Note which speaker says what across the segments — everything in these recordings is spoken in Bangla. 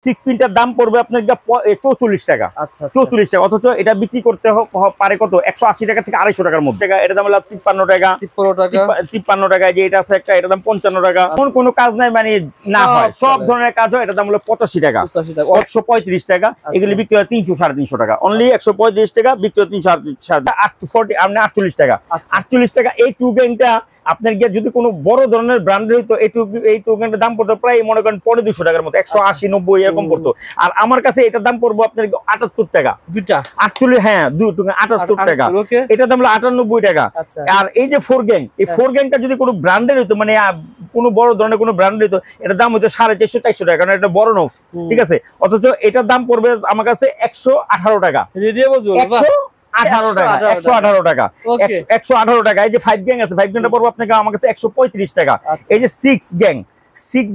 Speaker 1: 6 পিনটার দাম পড়বে আপনার 44 টাকা।
Speaker 2: আচ্ছা
Speaker 1: 44 টাকা, অথচ এটা বিক্রি করতে পারে কত 180 টাকা থেকে 250 টাকার মধ্যে। এটা দাম হলো 53 টাকা, 53 টাকা। যে এটা আছে একটা, এটা দাম 55 টাকা। কোন কাজ নাই মানে না হয়, সব ধরনের কাজ হয়। এটা দাম হলো 85 টাকা, 135 টাকা। এগুলি বিক্রি হয় 300 350 টাকা। অনলি 135 টাকা, বিক্রি হয় 348 টাকা। 48 টাকা। এই টু গ্যাংটা আপনার গিয়ে যদি কোনো বড় ধরনের ব্র্যান্ডের হইতো, এই টু গ্যাংটার দাম পড়তো প্রায় মনে করেন 250 টাকার মতো, 180 90 এরকম পড়তো। আর আমার কাছে এটার দাম পড়বো আপনার 78 টাকা দুইটা। 48, হ্যাঁ 78 টাকা। এটার দাম হলো 98 টাকা। আর এই যে 4 গ্যাং, এই 4 গ্যাংটা যদি কোনো ব্র্যান্ডের হইতো, মানে কোনো বড় ধরনের কোনো ব্র্যান্ড হইতো, এটার দাম হইতো 450 400 টাকা, কারণ এটা বড় নফ, ঠিক আছে। অথচ এটার দাম পড়বে আমার কাছে 118 টাকা। 118 টাকা, 118 টাকা, 118 টাকা। এই যে 5 গ্যাং আছে, 5 গ্যাংটা পড়বো আপনাকে আমার কাছে 135 টাকা। এই যে 6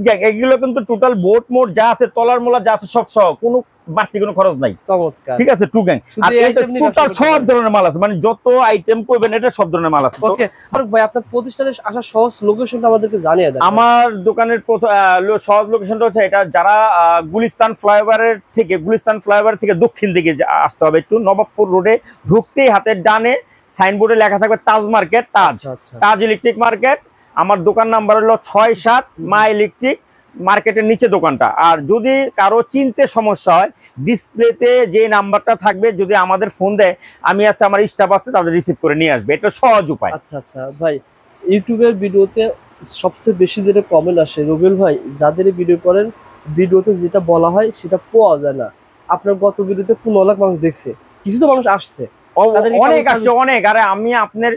Speaker 1: গ্যাং, এগুলো কিন্তু টোটাল বোট মোট যা আছে, তলার মোলা যা আছে সব সহ, কোনো বাড়তি কোনো খরচ নাই, ঠিক আছে। টু গ্যাং আর এটা টোটাল সব ধরনের মাল আছে, মানে যত আইটেম করবেন এটা সব ধরনের মাল আছে।
Speaker 2: ওকে ফারুক ভাই, আপনার প্রতিষ্ঠানের আসা সহজ লোকেশনটা আমাদেরকে জানিয়ে দেন।
Speaker 1: আমার দোকানের সহজ লোকেশনটা হচ্ছে এটা, যারা গুলিস্তান ফ্লাইওভার থেকে দক্ষিণ দিকে আসতে হবে, একটু নবাবপুর রোডে ঢুকতেই হাতের ডানে সাইনবোর্ডে লেখা থাকবে তাজ মার্কেট, তাজ ইলেকট্রিক মার্কেট। আমার দোকান নাম্বার হলো 6-7 মা ইলেকট্রিক মার্কেটের নিচে দোকানটা। আর যদি কারো চিনতে সমস্যা হয়, ডিসপ্লেতে যে নাম্বারটা থাকবে, যদি আমাদের ফোন দেয়, আমি আছে আমার স্টাফ আছে, তাদের রিসিভ করে নিয়ে আসবে। এটা সহজ উপায়।
Speaker 2: আচ্ছা ভাই, ইউটিউবের ভিডিওতে সবচেয়ে বেশি যেটা কমেন্ট আসে, রবিউল ভাই যাদের ভিডিও করেন, ভিডিওতে যেটা বলা হয় সেটা পাওয়া যায় না। আপনার গত ভিডিওতে 15 লাখ মানুষ দেখছে, কিছু তো মানুষ আসছে,
Speaker 1: অনেক আসছে, অনেক। আরে আমি আপনার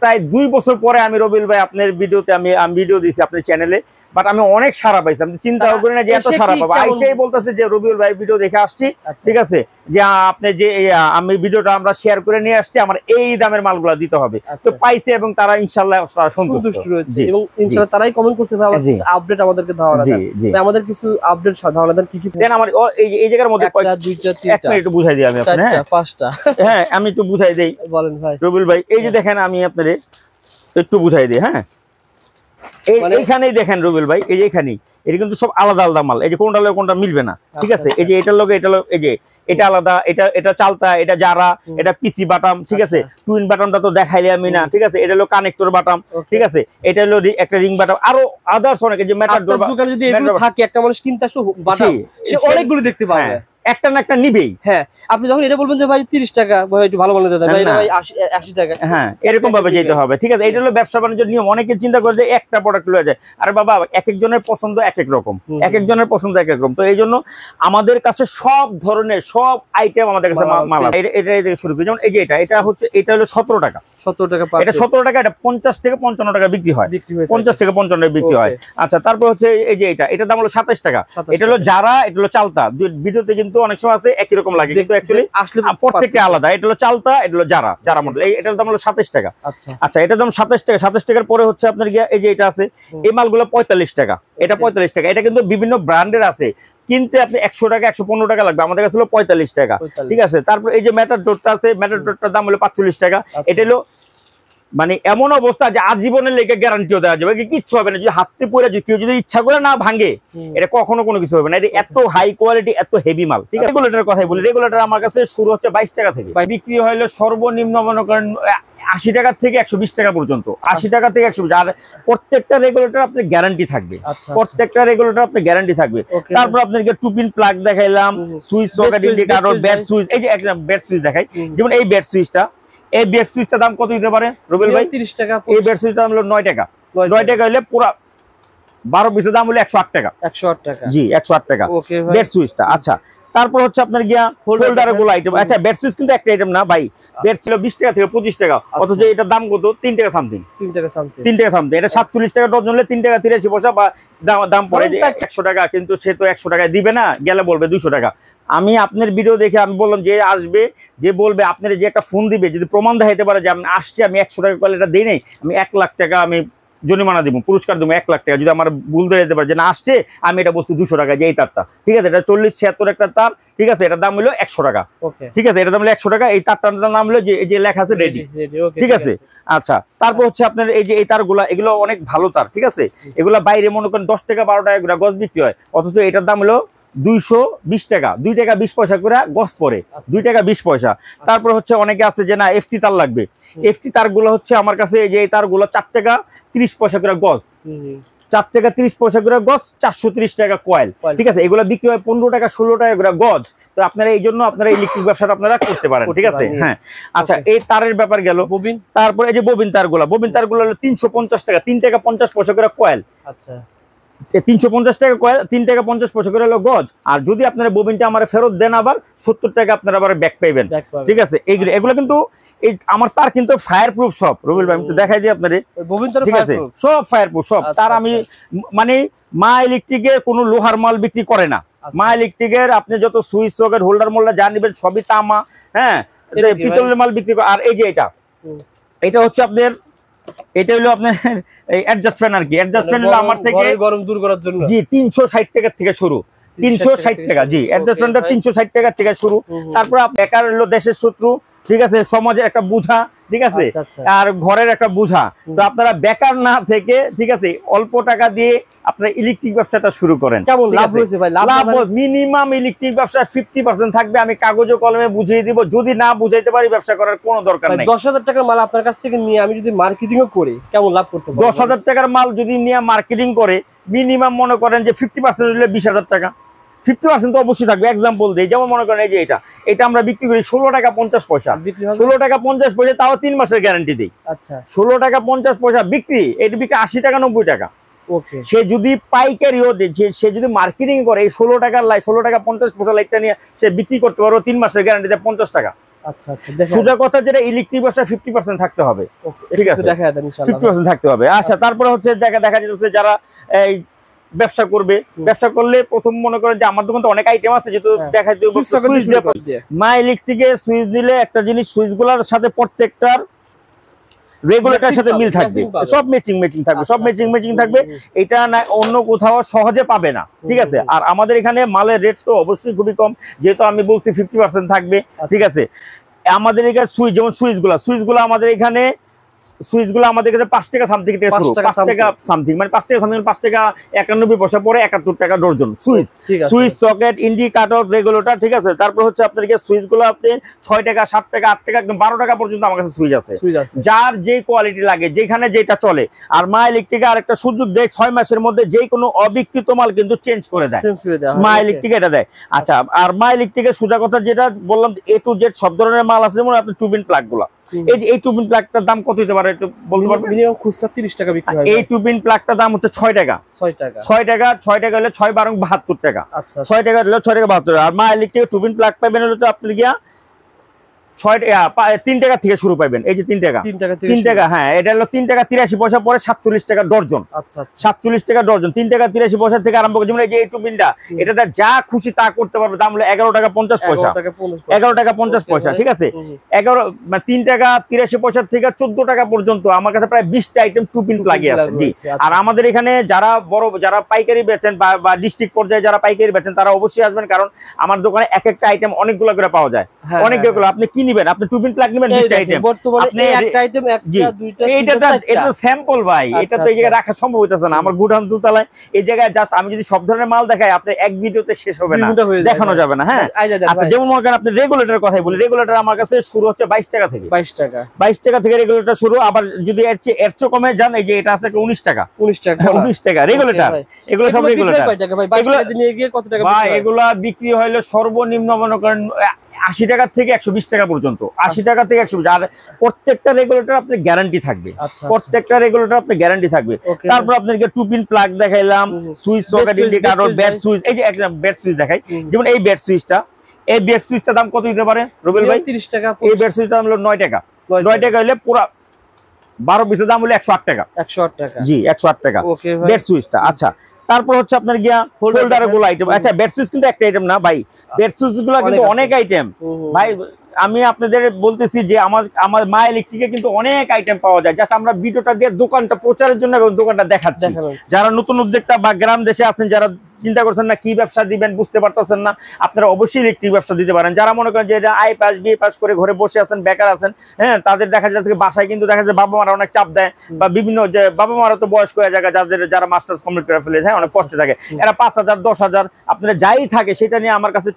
Speaker 1: প্রায় 2 বছর পরে আমি রবিউল ভাই আপনার ভিডিওতে আমি ভিডিও দিয়েছি আপনার চ্যানেলে, বাট আমি অনেক সারা পাইছি। আমি চিন্তাও করি না যে এত সারা পাবো। আইসেই বলতেছে যে রবিউল ভাই ভিডিও দেখে আসছি, ঠিক আছে, যে আপনি যে আমি ভিডিওটা আমরা শেয়ার করে নিয়ে আসছি, আমার এই দামের মালগুলো দিতে হবে। তো পাইছে এবং তারা ইনশাআল্লাহ সন্তুষ্ট রয়েছে, এবং
Speaker 2: ইনশাআল্লাহ তারাই কমেন্ট করছে ভাই আপডেট আমাদেরকে ধারণা দেন, আমাদের কিছু আপডেট ধারণা দেন, কি কি দেন আমার এই জায়গার মধ্যে। 1 2 3 এক মিনিট একটু বুঝাই দিই আমি আপনাকে। হ্যাঁ 5টা, হ্যাঁ আমি একটু বুঝাই দেই। বলেন ভাই রবিউল ভাই। এই যে দেখেন, আমি আপনাদের একটু বুঝাই দিই। হ্যাঁ এইখানেই দেখেন রবিউল ভাই, এই যে এখানেই এটা কিন্তু সব আলাদা আলাদা মাল। এই যে কোনটা লগে কোনটা মিলবে না, ঠিক আছে। এই যে এটার লগে এটা, এই যে এটা আলাদা, এটা চালতা, এটা জারা, এটা পিসি বাটাম, ঠিক আছে। টুইন বাটামটা তো দেখাইলে আমি না, ঠিক আছে। এটা হলো কানেক্টর বাটাম, ঠিক আছে। এটা হলো একটা রিং বাটাম, আরো আদার্স অনেক। যে মেটার ডোর দোকানে যদি এগুলো থাকে, একটা মানুষ কিনতে আসলে বাটাম সে অনেকগুলো দেখতে পাবে, একটা না একটা নিবেই। হ্যাঁ আপনি যখন এটা বলবেন যে ভাই 30 টাকা, ভাই একটু ভালো মাল দেন, ভাই এটা ভাই 80 টাকা, হ্যাঁ এরকম ভাবে যেতে হবে, ঠিক আছে। এটা হলো ব্যবসা বাণিজ্যের নিয়ম। অনেকে চিন্তা করে যে একটা প্রোডাক্ট লয়ে যায়। আরে বাবা, এক একজনের পছন্দ এক এক রকম, এক একজনের পছন্দ এক এক রকম। তো এই জন্য আমাদের কাছে সব ধরনের সব আইটেম আমাদের কাছে মাল আছে। এটা থেকে শুরু করি, যেমন এই যে এটা হলো 17 টাকা, 17 টাকা। এটা 17 টাকা, এটা 50 থেকে 55 টাকা বিক্রি হয়, 50 থেকে 55 টাকা বিক্রি হয়। আচ্ছা, তারপর হচ্ছে এই যে এটার দাম হলো 27 টাকা। এটা হলো জারা, এটা হলো চালতা। ভিডিওতে কিন্তু অনেক সময় আছে একই রকম লাগে, কিন্তু অ্যাকচুয়ালি আসলে প্রত্যেকটা আলাদা। এটা হলো চালতা, এটা হলো জারা মডেল। এটার দাম হলো 27 টাকা। আচ্ছা, এটার দাম 27 টাকা। 27 টাকার পরে হচ্ছে আপনার এই যে এটা আছে, এই মালগুলো 45 টাকা। এটা 45 টাকা। এটা কিন্তু বিভিন্ন ব্র্যান্ডের আছে, কিনতে আপনি 100 টাকা 115 টাকা লাগবে, আমাদের কাছে হলো 45 টাকা, ঠিক আছে। তারপর এই যে ম্যাটার ডোরটা আছে, ম্যাটার ডোরটার দাম হলো 45 টাকা। এটা হলো মানে এমন অবস্থা যে আজীবনের লেগে গ্যারান্টিও দেওয়া যাবে, কিচ্ছু হবে না। যদি হাতে পরে কেউ যদি ইচ্ছা করে না ভাঙে, এটা কখনো কোনো কিছু হবে না। এটা এত হাই কোয়ালিটি, এত হেভি মাল, ঠিক আছে। রেগুলেটরের কথাই বলি, রেগুলেটর আমার কাছে শুরু হচ্ছে 22 টাকা থেকে, বিক্রি হইলো সর্বনিম্ন মনে করেন 80 টাকা থেকে 120 টাকা পর্যন্ত। 80 টাকা থেকে 120। আর প্রত্যেকটা রেগুলেটর আপনার গ্যারান্টি থাকবে, প্রত্যেকটা রেগুলেটর আপনার গ্যারান্টি থাকবে। তারপর আপনাকে 2 পিন প্লাগ দেখাইলাম, switch socket indicator, bat switch. এই যে একটা ব্যাট সুইচ দেখাই, যেমন এই ব্যাট সুইচটা, এই ব্যাট সুইচটার দাম কত দিতে পারে রবিউল ভাই? 30 টাকা। এই ব্যাট সুইচটার দাম হলো 9 টাকা। 9 টাকা হলে পুরো 12 পিসের দাম হলো 108 টাকা। 108 টাকা, জি 108 টাকা ব্যাট সুইচটা। আচ্ছা, তারপর হচ্ছে আপনার গিয়া হোল্ডার গুলো আইটেম। আচ্ছা, ব্যাট সুইচ কিন্তু একটা আইটেম না ভাই, ব্যাট ছিল 20 টাকা থেকে 25 টাকা, অথচ এটার দাম কত? 3 টাকা সামথিং। 3 টাকা সামথিং। এটা 47 টাকা ডজন হলে 3 টাকা 83 পয়সা বা দাম পড়ে 100 টাকা। কিন্তু সে তো 100 টাকায় দিবে না, গেলে বলবে 200 টাকা। আমি আপনার ভিডিও দেখে আমি বললাম যে আসবে, যে বলবে আপনার যে একটা ফোন দিবে, যদি প্রমাণ দেখাইতে পারে যে আমি আসছি, আমি 100 টাকা কলে এটা দিই নাই, আমি 1 লাখ টাকা আমি জরিমানা দিব, পুরস্কার দেবো 1 লাখ টাকা। যদি আমার ভুল ধরে যেতে পারে যে না আসছে, আমি এটা বলছি 200 টাকা, যে এই তারটা, ঠিক আছে। এটা 40-76 একটা তার, ঠিক আছে। এটার দাম হলো 100 টাকা, ঠিক আছে। এটার দাম হলো 100 টাকা। এই তারটার নাম হলো যে লেখা আছে রেডি, ঠিক আছে। আচ্ছা, তারপর হচ্ছে আপনার এই যে এই তারগুলা, এগুলো অনেক ভালো তার, ঠিক আছে। এগুলা বাইরে মনে করেন 10 থেকে 12 টাকা গজ বিক্রি হয়, অথচ এটার দাম হলো
Speaker 1: 220 টাকা, 2 টাকা 20 পয়সা করে গজ পড়ে, 2 টাকা 20 পয়সা। তারপর হচ্ছে অনেকে আছে যে না এফটি তার লাগবে, এফটি তারগুলো হচ্ছে আমার কাছে এই যে এই তারগুলো 4 টাকা 30 পয়সা করে গজ, 4 টাকা 30 পয়সা করে গজ, 430 টাকা কয়েল, ঠিক আছে। এগুলো বিক্রি হয় 15 টাকা 16 টাকা করে গজ। তো আপনারা এই জন্য আপনারা ইলেকট্রিক ব্যবসাটা আপনারা করতে পারেন, ঠিক আছে। হ্যাঁ, আচ্ছা, এই তারের ব্যাপার গেল। তারপরে এই যে ববিন তারগুলো হলো 350 টাকা, 3 টাকা 50 পয়সা করে কয়েল। আচ্ছা, 350 টাকা কয়েল, 3 টাকা 50 পয়সা করে হলো গজ। আর যদি আপনারা ববিনটা আমার ফেরত দেন আবার 70 টাকা আপনারা আবার ব্যাক পাইবেন, ঠিক আছে। এগুলো কিন্তু এই আমার তার কিন্তু ফায়ার প্রুফ সব, রবিল ভাই আমি তো দেখাই দিই আপনাদের, ঠিক আছে, সব ফায়ার প্রুফ সব তার। আমি মানে মা ইলেকট্রিকের কোনো লোহার মাল বিক্রি করে না। মা ইলেকট্রিকের আপনি যত সুইচ সকেট হোল্ডার মোল্ডার যা নিবেন সবই তামা, হ্যাঁ, পিতলের মাল বিক্রি করে। আর এই যে এটা হচ্ছে আপনার, এটা হলো আপনার এই অ্যাডজাস্ট ফ্যান আর কি। অ্যাডজাস্ট ফ্যান হলো আমার থেকে
Speaker 2: গরম দূর করার জন্য,
Speaker 1: জি, 360 টাকা থেকে শুরু, 360 টাকা, জি, অ্যাডজাস্ট ফ্যানটা 360 টাকা থেকে শুরু। তারপর বেকার হলো দেশের শত্রু, ঠিক আছে, সমাজের একটা বুঝা, ঠিক আছে, আর ঘরের একটা বুঝা। তো আপনারা বেকার না থেকে, ঠিক আছে, অল্প টাকা দিয়ে আপনারা ইলেকট্রিক ব্যবসাটা শুরু করেন।
Speaker 2: কেমন লাভ হয়েছে ভাই?
Speaker 1: লাভ মিনিমাম ইলেকট্রিক ব্যবসা 50% থাকবে। আমি কাগজে কলমে বুঝিয়ে দিব, যদি না বুঝাইতে পারি ব্যবসা করার কোনো দরকার নেই।
Speaker 2: 10,000 টাকার মাল আপনার কাছ থেকে নিয়ে আমি যদি মার্কেটিংও করি কেমন লাভ করতে পারবো?
Speaker 1: 10,000 টাকার মাল যদি নিয়ে মার্কেটিং করে মিনিমাম মনে করেন যে 50% হলে 20,000 টাকা, 50% তো অবশ্যই থাকবে। এক্সাম্পল দেই, যেমন মনে করেন এই যে এটা আমরা বিক্রি করি 16 টাকা 50 পয়সা, 16 টাকা 50 পয়সা, তাও 3 মাসের গ্যারান্টি দিই। আচ্ছা, 16 টাকা 50 পয়সা বিক্রি, এটা বিক্রি 80 টাকা 90 টাকা। ওকে, সে যদি পাইকারিও সে যদি মার্কেটিং করে এই 16 টাকার 16 টাকা 50 পয়সা লাইটটা নিয়ে সে বিক্রি করতে পারবে 3 মাসের গ্যারান্টি দেয় 50 টাকা। আচ্ছা আচ্ছা, সোজা কথা যেটা ইলেকট্রিক ব্যবসা 50% থাকতে হবে, ঠিক আছে, 50% থাকতে হবে। আচ্ছা, তারপরে হচ্ছে দেখা যাচ্ছে যারা এই ব্যবসা করবে, ব্যবসা করলে প্রথম মনে করেন যে আমার দোকানে তো অনেক আইটেম আছে, যেহেতু দেখাই দেব সুইচ দিয়ে। মা ইলেকট্রিকে সুইচ দিলে একটা জিনিস, সুইচগুলোর সাথে প্রত্যেকটার রেগুলেটরের সাথে মিল থাকবে, সব ম্যাচিং থাকবে, সব ম্যাচিং থাকবে। এটা না অন্য কোথাও সহজে পাবে না, ঠিক আছে। আর আমাদের এখানে মালের রেট তো অবশ্যই খুবই কম, যেহেতু আমি বলছি 50% থাকবে, ঠিক আছে। আমাদের এখানে সুইচ, যেমন সুইচগুলো আমাদের এখানে আমাদের কাছে 5 টাকা সামথিং থেকে শুরু, 5 টাকা সামথিং, মানে 5 টাকা সামথিং, 5 টাকা 91 পয়সা পরে 71 টাকা dozen switch socket indicator regulator, ঠিক আছে। তারপর হচ্ছে আপনার সুইচগুলো আপনি 6 টাকা 7 টাকা 8 টাকা একদম 12 টাকা পর্যন্ত আমার কাছে সুইচ আছে, যার যে কোয়ালিটি লাগে, যেখানে যেটা চলে। আর মা ইলেকট্রিকে আরেকটা সুযোগ দেয়, 6 মাসের মধ্যে যে কোনো অবিকৃত মাল কিন্তু চেঞ্জ করে দেয়, মা ইলেকট্রিক এটা দেয়। আচ্ছা, আর মা ইলেকট্রিকের সোজা কথা যেটা বললাম, A to Z সব ধরনের মাল আছে, যেমন আপনার টুবিন প্লাগ গুলা। এই টুবিন প্লাগটার দাম কত হতে পারে একটু বলতে পারবেন? মিনিমাম খুচরা 30 টাকা বিক্রি হয়। এই টুবিন প্লাগটার দাম হচ্ছে 6 টাকা, 6 টাকা হলে 6 12 72 টাকা। আচ্ছা, 6 টাকা হলে 6 টাকা 72 টাকা। আর মা ইলেকট্রিক টুবিন প্লাগ পাবেন হলো তো আপনি গিয়া 3 টাকা থেকে শুরু পাবেন। এই যে 3 টাকা, হ্যাঁ, এটা হলো 3 টাকা 83 পয়সা পরে 47 টাকা ডর্জন। আচ্ছা, 47 টাকা ডর্জন, 3 টাকা 83 পয়সা থেকে আরম্ভ করে। যেমন এই যে এই টুবিনটা, এটাতে যা খুশি তা করতে পারবে। দাম হলো 11 টাকা 50 পয়সা, 11 টাকা 50 পয়সা, ঠিক আছে। 3 টাকা 83 পয়সা থেকে 14 টাকা পর্যন্ত আমার কাছে প্রায় 20টা আইটেম টুবিন প্লাগে আছে, জি। আর আমাদের এখানে যারা পাইকারি বেচেন বা ডিস্ট্রিক্ট পর্যায়ে যারা পাইকারি বেচেন, তারা অবশ্যই আসবেন, কারণ আমার দোকানে এক একটা আইটেম অনেকগুলো করে পাওয়া যায়, অনেকগুলো। আপনি কি নিবেন? আপনি টুবিন প্লাগ নেবেন 20টা আইটেম, আপনি একটা আইটেম একটা দুইটা, এটা স্যাম্পল ভাই, এটা তো এই জায়গায় রাখা সম্ভব হইতাছে না। আমার গুডাউন দুতলায়, এই জায়গায় জাস্ট আমি যদি সব ধরনের মাল দেখাই, আপনি এক ভিডিওতে শেষ হবে না, দেখানো যাবে না। হ্যাঁ, আচ্ছা, যেমন মনে করেন আপনি রেগুলেটরের কথাই বলি, রেগুলেটর আমার কাছে শুরু হচ্ছে 22 টাকা থেকে, 22 টাকা থেকে রেগুলেটর শুরু। আবার যদি এর চেয়ে কমে যান, এই যে এটা আছে 19 টাকা রেগুলেটর। এগুলো সব রেগুলেটর। ভাই এগুলা বিক্রি হইলো সর্বনিম্ন মনে করেন 80 টাকা থেকে 120 টাকা পর্যন্ত, 80 টাকা থেকে 120। আর প্রত্যেকটা রেগুলেটর আপনার গ্যারান্টি থাকবে, প্রত্যেকটা রেগুলেটর আপনার গ্যারান্টি থাকবে। তারপর আপনাকে টু পিন প্লাগ দেখাইলাম, switch socket indicator, bat switch. এই যে একটা ব্যাট সুইচ দেখাই, যেমন এই ব্যাট সুইচটা, এই ব্যাট সুইচটার দাম কত দিতে পারে রবিল ভাই? 30 টাকা। এই ব্যাট সুইচটার দাম হলো 9 টাকা। 9 টাকা হলে পুরো 12 পিসের দাম হলো 108 টাকা। 108 টাকা, জি, 108 টাকা ব্যাট সুইচটা। আচ্ছা, তারপর হচ্ছে আপনার গিয়া হোল্ডার গুলো আইটেম। আচ্ছা, ব্যাট সুইচ কিন্তু একটা আইটেম না ভাই, ব্যাট সুইচ গুলো কিন্তু অনেক আইটেম ভাই। আমি আপনাদের বলতেছি যে আমার মা ইলেকট্রিকে কিন্তু অনেক আইটেম পাওয়া যায়। জাস্ট আমরা ভিডিওটা দিয়ে দোকানটা প্রচারের জন্য এবং দোকানটা দেখাচ্ছি। যারা নতুন উদ্যোক্তা বা গ্রাম দেশে আছেন, যারা চিন্তা করছেন না কি ব্যবসা দিবেন, বুঝতে পারতেছেন না, আপনারা অবশ্যই ইলেকট্রিক ব্যবসা দিতে পারেন। যারা মনে করেন যে এটা আই পাস বি পাস করে ঘরে বসে আছেন, বেকার আছেন, হ্যাঁ, তাদের দেখা যাচ্ছে বাসায় কিন্তু দেখা যায় বাবা মারা অনেক চাপ দেয়, বা বিভিন্ন যে বাবা মারা তো বয়স্ক হয়ে যায়, যারা মাস্টার্স কমপ্লিট করে ফেলে, হ্যাঁ, অনেক কষ্টে থাকে, এরা 5,000 10,000 আপনারা যাই থাকে সেটা নিয়ে আমার কাছে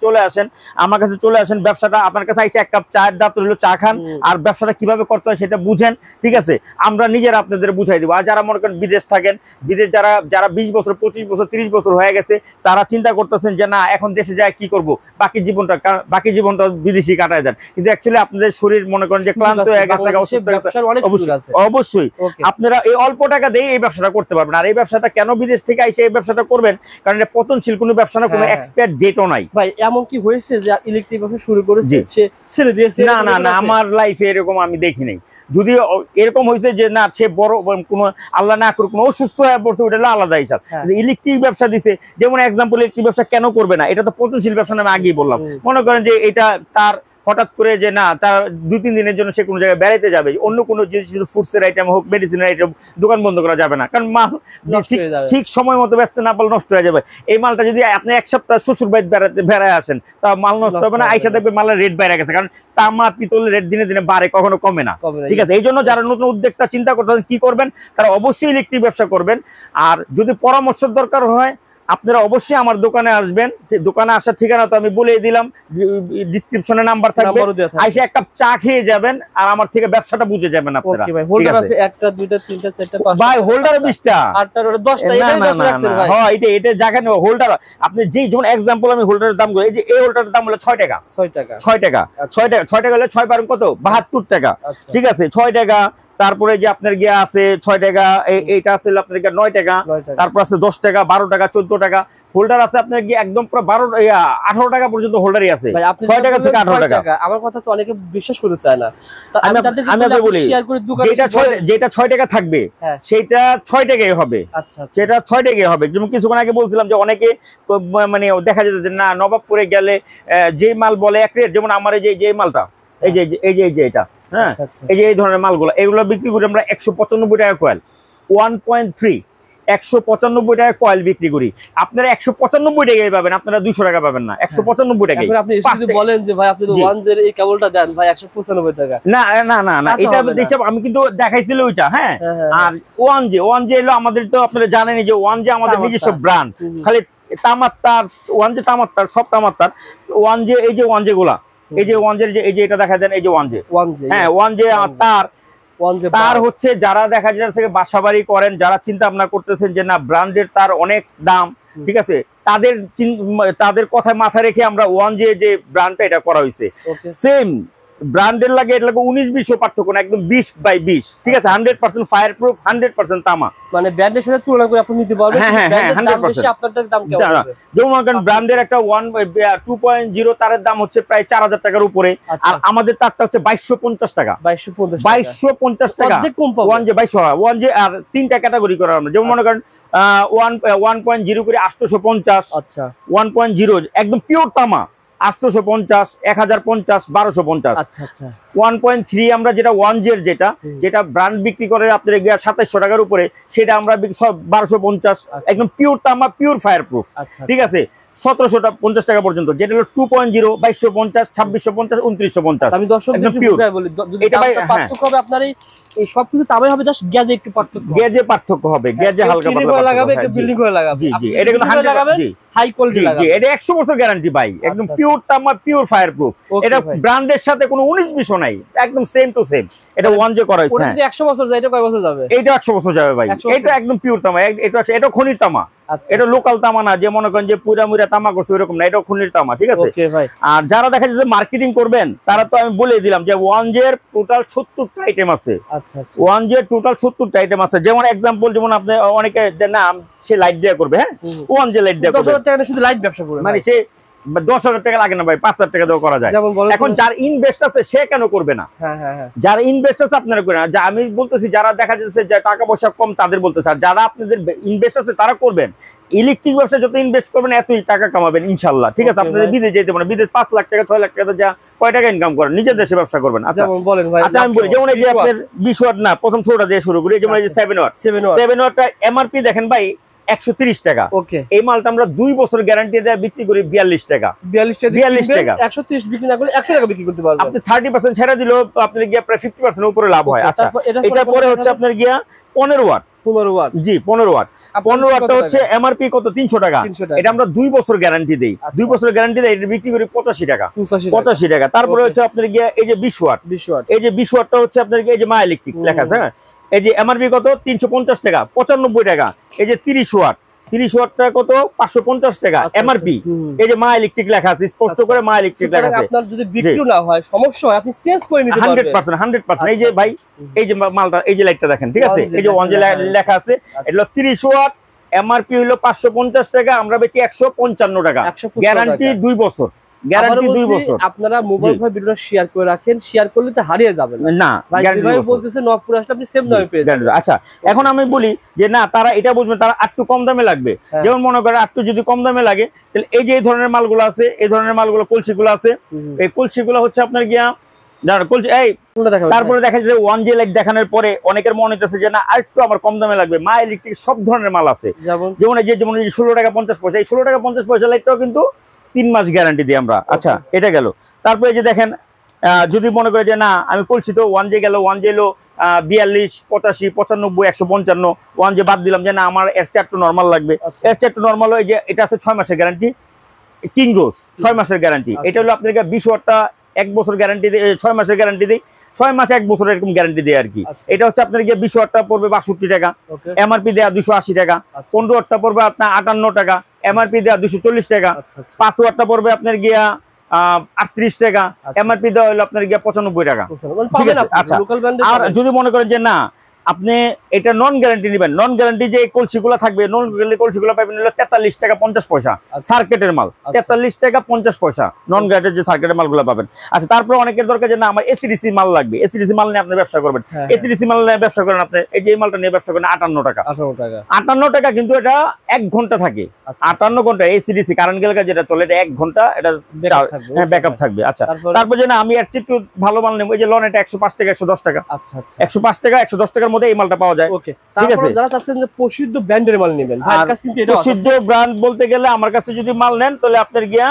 Speaker 1: চলে আসেন, ব্যবসাটা আপনার কাছে আইসে 1 কাপ চায়ের দাঁত হলো চা খান, আর ব্যবসাটা কিভাবে করতে হয় সেটা বুঝেন, ঠিক আছে? আমরা নিজেরা আপনাদের বুঝাই দিব। আর যারা মনে করেন বিদেশ থাকেন, বিদেশ যারা 20 বছর 25 বছর 30 বছর হয়ে গেছে, তারা চিন্তা করতেছেন যে না এখন দেশে যায় কি করব, বাকি জীবনটা বিদেশি কাটায় দেন, কিন্তু অ্যাকচুয়ালি আপনাদের শরীর মনে করেন যে ক্লান্ত হয়ে গেছে, অবশ্যই আপনারা এই অল্প টাকা দিয়ে এই ব্যবসাটা করতে পারবেন। আর এই ব্যবসাটা কেন বিদেশ থেকে আইসে এই ব্যবসাটা করবেন, কারণ এটা পতনশীল কোনো ব্যবসা না, কোনো এক্সপায়ার ডেটও নাই।
Speaker 2: ভাই এমন কি হয়েছে যে ইলেকট্রিক ব্যবসা শুরু করেছে সে ছেড়ে দিয়েছে?
Speaker 1: না, আমার লাইফে এরকম আমি দেখি নাই। যদি এরকম হয়েছে যে না সে বড় কোনো আল্লাহ না করুক কোনো অসুস্থ হয়ে পড়ছে, ওটা আলাদা হিসাব। ইলেকট্রিক ব্যবসা দিছে, যেমন এক্সাম্পল ইলেকট্রিক ব্যবসা কেন করবে না, এটা তো পতনশীল ব্যবসা আমি আগেই বললাম। মনে করেন যে এটা তার হঠাৎ করে যে না তার 2-3 দিনের জন্য সে কোনো জায়গায় বেড়াইতে যাবে, অন্য কোনো জিনিস ফুডসের আইটেম হোক, মেডিসিনের আইটেম, দোকান বন্ধ করা যাবে না, কারণ মাল ঠিক সময় মতো ব্যস্ত না পারলে নষ্ট হয়ে যাবে। এই মালটা যদি আপনি 1 সপ্তাহ শ্বশুর বাড়ি বেড়ায় আসেন, তা মাল নষ্ট হবে না, আইসা দেখবে মালের রেট বেড়ে গেছে, কারণ তামা পিতলের রেট দিনে দিনে বাড়ে, কখনো কমে না, ঠিক আছে? এই জন্য যারা নতুন উদ্যোক্তা চিন্তা করতেছেন কি করবেন, তারা অবশ্যই ইলেকট্রিক ব্যবসা করবেন। আর যদি পরামর্শ দরকার হয়, আপনারা অবশ্যই আমার দোকানে আসবেন। দোকানে আসার ঠিকানা তো আমি বলেই দিলাম, ডেসক্রিপশনে নাম্বার থাকবে, আইসা 1 কাপ চা খেয়ে যাবেন, আর আমার থেকে ব্যবসাটা বুঝে যাবেন আপনারা।
Speaker 2: ওকে ভাই, হোল্ডার আছে 1টা 2টা 3টা 4টা 5টা
Speaker 1: ভাই, হোল্ডার 20টা
Speaker 2: 8টা 10টা, এটাই 10 রাখছেন ভাই?
Speaker 1: হ্যাঁ, এটা জায়গা নেব হোল্ডার। আপনি যেমন এক্সাম্পল আমি হোল্ডারের দাম বলি, এই যে এই হোল্ডারের দাম হলো 6 টাকা। 6 টাকা হলে 6 পারেন কত? 72 টাকা, ঠিক আছে? 6 টাকা। তারপরে যে আপনার গিয়া আছে 6 টাকা, এইটা আছে আপনার গিয়া 9 টাকা, তারপর আছে 10 টাকা, 12 টাকা, 14 টাকা। হোল্ডার আছে আপনার গিয়ে একদম পুরো 18 টাকা পর্যন্ত হোল্ডারই আছে, 6 টাকা থেকে 18 টাকা।
Speaker 2: আমার কথা তো অনেকে বিশ্বাস করতে চায় না,
Speaker 1: আমি আপনাদের বলি যেটা 6 টাকা থাকবে সেটা 6 টাকাই হবে। আচ্ছা, সেটা 6 টাকাই হবে। যেমন কিছুক্ষণ আগে বলছিলাম যে অনেকে মানে দেখা যেত যে না নবাবপুরে গেলে যে মাল বলে এক রেট, যেমন আমার এই যে মালটা এই যে এটা, হ্যাঁ, এই যে এই ধরনের মালগুলো, এগুলো বিক্রি করি আমরা 195 টাকা কয়েল, 1.3 195 টাকা কয়েল বিক্রি করি। আপনারা 195 টাকায় পাবেন, আপনারা 200 টাকা পাবেন না, 195 টাকায়।
Speaker 2: আপনি যদি বলেন যে ভাই আপনি তো 1 এই কেবলটা দেন ভাই 195 টাকা,
Speaker 1: না এটা হিসাব আমি কিন্তু দেখাইছিল ওইটা, হ্যাঁ। আর 1J হলো আমাদের, তো আপনারা জানেনই যে 1J আমাদের নিজস্ব ব্র্যান্ড, খালি তামাত্তার 1J তামাত্তার সব তামাত্তার 1J। এই যে 1J গুলা, এই যে 1J এই যে এটা দেখা দেন, এই যে 1J, হ্যাঁ 1J। তার হচ্ছে যারা দেখা যাচ্ছে বাসাবাড়ি করেন, যারা চিন্তা ভাবনা করতেছেন যে না ব্র্যান্ডের তার অনেক দাম, ঠিক আছে, তাদের কথা মাথায় রেখে আমরা 1J যে ব্র্যান্ডটা এটা করা হয়েছে, সেম ব্র্যান্ডের লাগে এটা লাগে 19-20 পার্থক্য না, একদম 20/20, ঠিক আছে? 100% ফায়ার প্রুফ, 100% তামা,
Speaker 2: মানে ব্র্যান্ডের সাথে তুলনা করে আপনি নিতে পারবেন। হ্যাঁ 100%। আপনাদের দাম কেমন হবে?
Speaker 1: যেমন ব্র্যান্ডের একটা 2.0 তারের দাম হচ্ছে প্রায় 4000 টাকার উপরে, আর আমাদের তারটা হচ্ছে 2250 টাকা। 2250 টাকা 1J 1J। আর 3টা ক্যাটাগরি করা আমরা, যেমন মনে করেন 1.0 করে 850, আচ্ছা 1.0 একদম পিওর তামা 850, 1050, 1250। আচ্ছা 1.3 আমরা যেটা 1J যেটা ব্র্যান্ড বিক্রি করে আপনার গিয়া 2700 টাকার উপরে, সেটা আমরা সব 1250, একদম পিওর তামা, পিওর ফায়ার প্রুফ, ঠিক আছে? 1750 টাকা পর্যন্ত, যেটা হলো 2.0 2250, 2650, 2950।
Speaker 2: আমি দর্শকদের বুঝাই বলি, এটা ভাই পার্থক্য হবে আপনার এই সবকিছু তামে হবে, জাস্ট গেজে একটু পার্থক্য,
Speaker 1: গেজে পার্থক্য হবে, গেজে হালকা পাতলা
Speaker 2: লাগাবে, একটু বিল্ডিং করে লাগাবে।
Speaker 1: জি এটা কিন্তু 100 লাগাবে,
Speaker 2: হাই কোয়ালিটি লাগাবে।
Speaker 1: এটা 100 বছর গ্যারান্টি ভাই, একদম পিওর তামা, পিওর ফায়ার প্রুফ। এটা ব্র্যান্ডের সাথে কোনো 19-20 নাই, একদম সেম টু সেম। এটা 1J করা হয়েছে।
Speaker 2: ওটা যদি 100 বছর যায়, এটা কয় বছর যাবে?
Speaker 1: এটা 100 বছর যাবে ভাই। এটা একদম পিওর তামা, এটা খনির তামা, এটা লোকাল তামা না, যে মনে করেন যে পুরা মুরা তামা করছে এরকম না, এটা খনির তামা, ঠিক আছে? আর যারা দেখা যাচ্ছে মার্কেটিং করবেন, তারা তো আমি বলে দিলাম যে 1J এর টোটাল 70টা আইটেম আছে। আচ্ছা 1J এর টোটাল 70টা আইটেম আছে। যেমন এক্সাম্পল, যেমন আপনি অনেকে না সে লাইট দিয়ে করবে, হ্যাঁ 1J লাইট দিয়ে করবে,
Speaker 2: 10,000 টাকা শুধু লাইট ব্যবসা করবে,
Speaker 1: মানে সে 10,000 টাকা লাগে না ভাই, 5,000 টাকা দিয়েও করা যায়। এখন যার ইনভেস্ট আছে সে কেন করবে না? যার ইনভেস্ট আছে আপনারা করেন। যা আমি বলতেছি যারা দেখা যাচ্ছে যে টাকা পয়সা কম তাদের বলতেছে, আর যারা আপনাদের ইনভেস্ট আছে তারা করবেন। ইলেকট্রিক ব্যবসায় যত ইনভেস্ট করবেন এতই টাকা কামাবেন ইনশাল্লাহ, ঠিক আছে? আপনাদের বিদেশ যেতে পারেন, বিদেশ 5 লাখ টাকা 6 লাখ টাকা যা কয় টাকা ইনকাম করেন, নিজের দেশে ব্যবসা করবেন। আচ্ছা
Speaker 2: বলেন ভাই।
Speaker 1: আচ্ছা আমি বলি, যেমন এই যে আপনার 20 ওয়াট না, প্রথম ছোটটা দিয়ে শুরু করি, যেমন এই যে 7 ওয়াট, 7 ওয়াটটা এমআরপি দেখেন ভাই 130 টাকা।
Speaker 2: ওকে,
Speaker 1: এই মালটা আমরা 2 বছর গ্যারান্টি দিয়ে বিক্রি করি 42 টাকা।
Speaker 2: 42 টাকা 130 বিক্রি না করলে 100 টাকা বিক্রি করতে পারবেন।
Speaker 1: আপনি 30% ছেড়ে দিলেও আপনার গিয়া প্রায় 50% উপরে লাভ হয়। আচ্ছা, এটা পরে হচ্ছে আপনার গিয়া 15 ওয়াট।
Speaker 2: 15 ওয়াট,
Speaker 1: জি 15 ওয়াট। 15 ওয়াটটা হচ্ছে এমআরপি কত? 300 টাকা। এটা আমরা 2 বছর গ্যারান্টি দেই। 2 বছর গ্যারান্টি দেই, এটা বিক্রি করি 85 টাকা। 85 টাকা। তারপরে হচ্ছে আপনার গিয়া এই যে 20 ওয়াট। এই যে 20 ওয়াটটা হচ্ছে আপনার গিয়া এই যে মা ইলেকট্রিক লেখা আছে, হ্যাঁ। এই যে এমআরপি কত? 350 টাকা, 95 টাকা। এই যে 30 ওয়াট, 30 ওয়াটটা কত? 550 টাকা এমআরপি। এই যে মা ইলেকট্রিক লেখা আছে, স্পষ্ট করে মা ইলেকট্রিক লেখা আছে।
Speaker 2: আপনার যদি বিক্রি না হয়, সমস্যা হয়, আপনি চেঞ্জ করে নিতে পারবেন
Speaker 1: 100%। 100%। এই যে ভাই, এই যে মালটা, এই যে লাইটটা দেখেন, ঠিক আছে? এই যে ওয়ান যে লেখা আছে, এটা হলো 30 ওয়াট, এমআরপি হলো 550 টাকা, আমরা বেচি 155 টাকা। গ্যারান্টি 2 বছর। গ্যারান্টি 2 বছর।
Speaker 2: আপনারা মোবাইল ফোন ভিডিও শেয়ার করে রাখেন, শেয়ার করলে তো হারিয়ে যাবে
Speaker 1: না।
Speaker 2: ভাই বলতেছে নকপুর আসলে আপনি সেম দামে পেয়ে যাবেন।
Speaker 1: আচ্ছা, এখন আমি বলি যে না, তারা এটা বুঝবে, তারা একটু কম দামে লাগবে। যেমন মনে করেন একটু যদি কম দামে লাগে, তাহলে এই যে এই ধরনের মালগুলো আছে, এই ধরনের মালগুলো, কলসিগুলো আছে, এই কলসিগুলো হচ্ছে আপনার গিয়া কলসি। এই তারপরে দেখা যায় ওয়ান জে লাইট দেখানোর পরে অনেকের মনে হচ্ছে যে না, আরেকটু আমার কম দামে লাগবে। মা ইলেকট্রিক সব ধরনের মাল আছে, যেমন এই যে 16 টাকা 50 পয়সা। এই 16 টাকা 50 পয়সা লাইটটাও কিন্তু 3 মাস গ্যারান্টি দিই আমরা। আচ্ছা, এটা গেল। তারপরে যে দেখেন, যদি মনে করে যে না, আমি বলছি তো ওয়ান জে গেল, ওয়ান জে এলো 42, 85, 95, 155, ওয়ান জে বাদ দিলাম যে না, আমার এর চেয়ে একটু নর্মাল লাগবে। এর চেয়ে একটু নর্মাল হয় যে এটা আছে 6 মাসের গ্যারান্টি, কিং রোজ 6 মাসের গ্যারান্টি। এটা হলো আপনার 20 ওয়াটটা 1 বছর গ্যারান্টি দেয়, 6 মাসের গ্যারান্টি দেয়, 6 মাসে 1 বছর এরকম গ্যারান্টি দেয় আর কি। এটা হচ্ছে আপনার 20 ওয়াটটা পড়বে 62 টাকা, এমআরপি দেয়া 280 টাকা। 15 ওয়াটটা পড়বে আপনার 58 টাকা, এমআরপি দেয়া 240 টাকা। 5 ওয়াটটা পড়বে আপনার গিয়া 38 টাকা, এমআরপি দেওয়া হলো আপনার গিয়া 95 টাকা। ঠিক আছে। আচ্ছা, আর যদি মনে করেন যে না, আপনি এটা নন গ্যারান্টি নেবেন, নন গ্যারান্টি যে কলসিগুলো থাকবে, নন গ্যারান্টি কলসিগুলো পাবেন হলো 43 টাকা 50 পয়সা সার্কিটের মাল। 43 টাকা 50 পয়সা নন গ্যারান্টির যে সার্কিটের মালগুলো পাবেন। আচ্ছা, তারপরে অনেকের দরকার যে না, আমার এসিডিসি মাল লাগবে। এসিডিসি মাল নিয়ে আপনি ব্যবসা করবেন, এসিডিসি মাল নিয়ে ব্যবসা করেন আপনি। এই যে এই মালটা নিয়ে ব্যবসা করেন 58 টাকা। 58 টাকা, কিন্তু এটা 1 ঘন্টা থাকে। 58 ঘন্টা এসিডিসি কারেন্ট গেলে যেটা চলে, এটা 1 ঘন্টা, এটা ব্যাকআপ থাকবে। আচ্ছা, তারপর যে না, আমি এর চেয়ে একটু ভালো মাল নেব, এই যে লন, এটা 105 টাকা 110 টাকা। আচ্ছা, 105 টাকা 110 টাকার মধ্যে এই মালটা পাওয়া যায়।
Speaker 2: ওকে, তারপর যারা চাচ্ছেন যে প্রসিদ্ধ ব্র্যান্ডের মাল নেবেন, ভাইয়ের কাছে কিন্তু এটা
Speaker 1: প্রসিদ্ধ ব্র্যান্ড বলতে গেলে আমার কাছে যদি মাল নেন, তাহলে আপনার গিয়া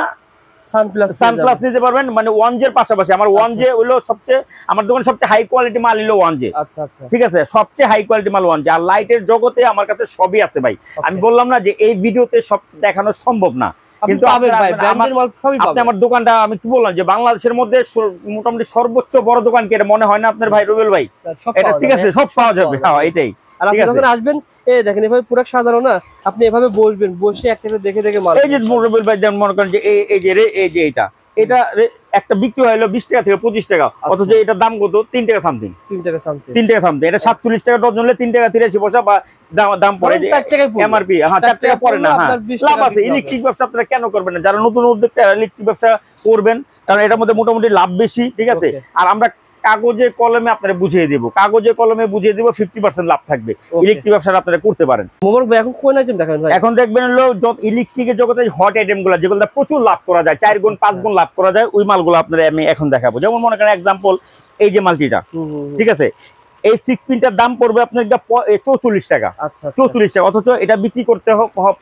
Speaker 1: সানপ্লাস নিতে পারবেন। মানে ওয়ান জের পাশাপাশি আমার ওয়ান জে হলো সবচেয়ে, আমার দোকানে সবচেয়ে হাই কোয়ালিটি মাল হলো ওয়ান জে। আচ্ছা, ঠিক আছে, সবচেয়ে হাই কোয়ালিটি মাল ওয়ান জে। আর লাইটের জগতে আমার কাছে সবই আছে ভাই। আমি বললাম না যে এই ভিডিওতে সব দেখানো সম্ভব না, কিন্তু আপনি আমার দোকানটা, আমি কি বললাম যে বাংলাদেশের মধ্যে মোটামুটি সর্বোচ্চ বড় দোকান কি, এটা মনে হয় না আপনার ভাই রুবেল ভাই? এটা ঠিক আছে, সব পাওয়া যাবে। হ্যাঁ, এটাই।
Speaker 2: আর আপনি যখন আসবেন, এই দেখেন এভাবে পুরো সাজানো না, আপনি এভাবে বসবেন, বসে একটা দেখে দেখে মাল।
Speaker 1: এই যে রুবেল ভাই যেমন মনে করেন যে এই যে এটা একটা বিক্রি হলো 20 টাকা থেকে 25 টাকা, অথচ এটার দাম কত? 3 টাকা সামথিং। 3 টাকা সামথিং। এটা 47 টাকা ডজন হলে 3 টাকা 83 পয়সা বা দাম পড়ে এমআরপি। হ্যাঁ, 4 টাকা পড়ে না। হ্যাঁ, লাভ আছে। ইলেকট্রিক ব্যবসা আপনারা কেন করবেন না? যারা নতুন উদ্যোক্তা, ইলেকট্রিক ব্যবসা করবেন, কারণ এটার মধ্যে মোটামুটি লাভ বেশি। ঠিক আছে। আর আমরা কাগজে কলমে আপনারা বুঝিয়ে দেব, কাগজে কলমে বুঝিয়ে দেব, 50% লাভ থাকবে। ইলেকট্রিক ব্যবসা আপনারা করতে পারেন।
Speaker 2: মোবারক ভাই, এখন কোন আইটেম দেখাবেন ভাই?
Speaker 1: এখন দেখবেন হলো ইলেকট্রিকের জগতে হট আইটেমগুলো, যেগুলো প্রচুর লাভ করা যায়, 4 গুণ 5 গুণ লাভ করা যায়, ওই মালগুলো আপনারা আমি এখন দেখাবো। যেমন মনে করেন এক্সাম্পল, এই যে মাল্টিটা, ঠিক আছে, এই 6 পিনটার দাম পড়বে আপনার 44 টাকা। আচ্ছা, 44 টাকা, অথচ এটা বিক্রি করতে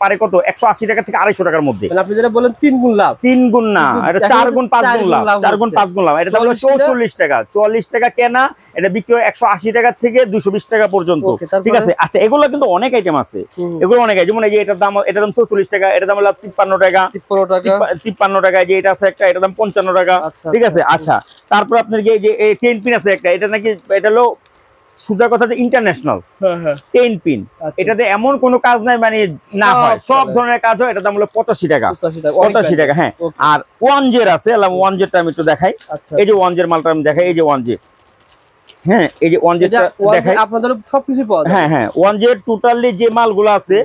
Speaker 1: পারে কত? 180 টাকা থেকে 250 টাকার মধ্যে।
Speaker 2: আপনি যেটা বলেন 3 গুণ লাভ,
Speaker 1: 3 গুণ না, এটা 4 গুণ 5 গুণ লাভ, 4 গুণ 5 গুণ লাভ। এটা হলো 44 টাকা। 44 টাকা কেনা, এটা বিক্রি হয় 180 টাকা থেকে 220 টাকা পর্যন্ত। ঠিক আছে। আচ্ছা, এগুলো কিন্তু অনেক আইটেম আছে, এগুলো অনেক। যেমন এই যে এটার দাম 44 টাকা, এটার দাম হলো 53 টাকা, 53 টাকা। যে এটা আছে একটা, এটার দাম 55 টাকা। ঠিক আছে। আচ্ছা, তারপর আপনার এই যে 10 পিন আছে একটা, এটা নাকি, এটা হলো সুদা কথা, ইন্টারন্যাশনাল 10 পিন। এটাতে এমন কোনো কাজ নাই মানে না হয়, সব ধরনের কাজ হয়। এটার দাম হলো 85 টাকা। 85 টাকা। হ্যাঁ। আর ওয়ান জের আছে, ওয়ান জেরটা আমি একটু দেখাই। এই যে ওয়ান জের মালটা আমি দেখাই, এই যে ওয়ান জে। হ্যাঁ, এই যে ওয়ান জেরটা দেখাই,
Speaker 2: আপনাদের সবকিছু পাওয়া যায়।
Speaker 1: হ্যাঁ, ওয়ান জের টোটালি যে মালগুলো আছে,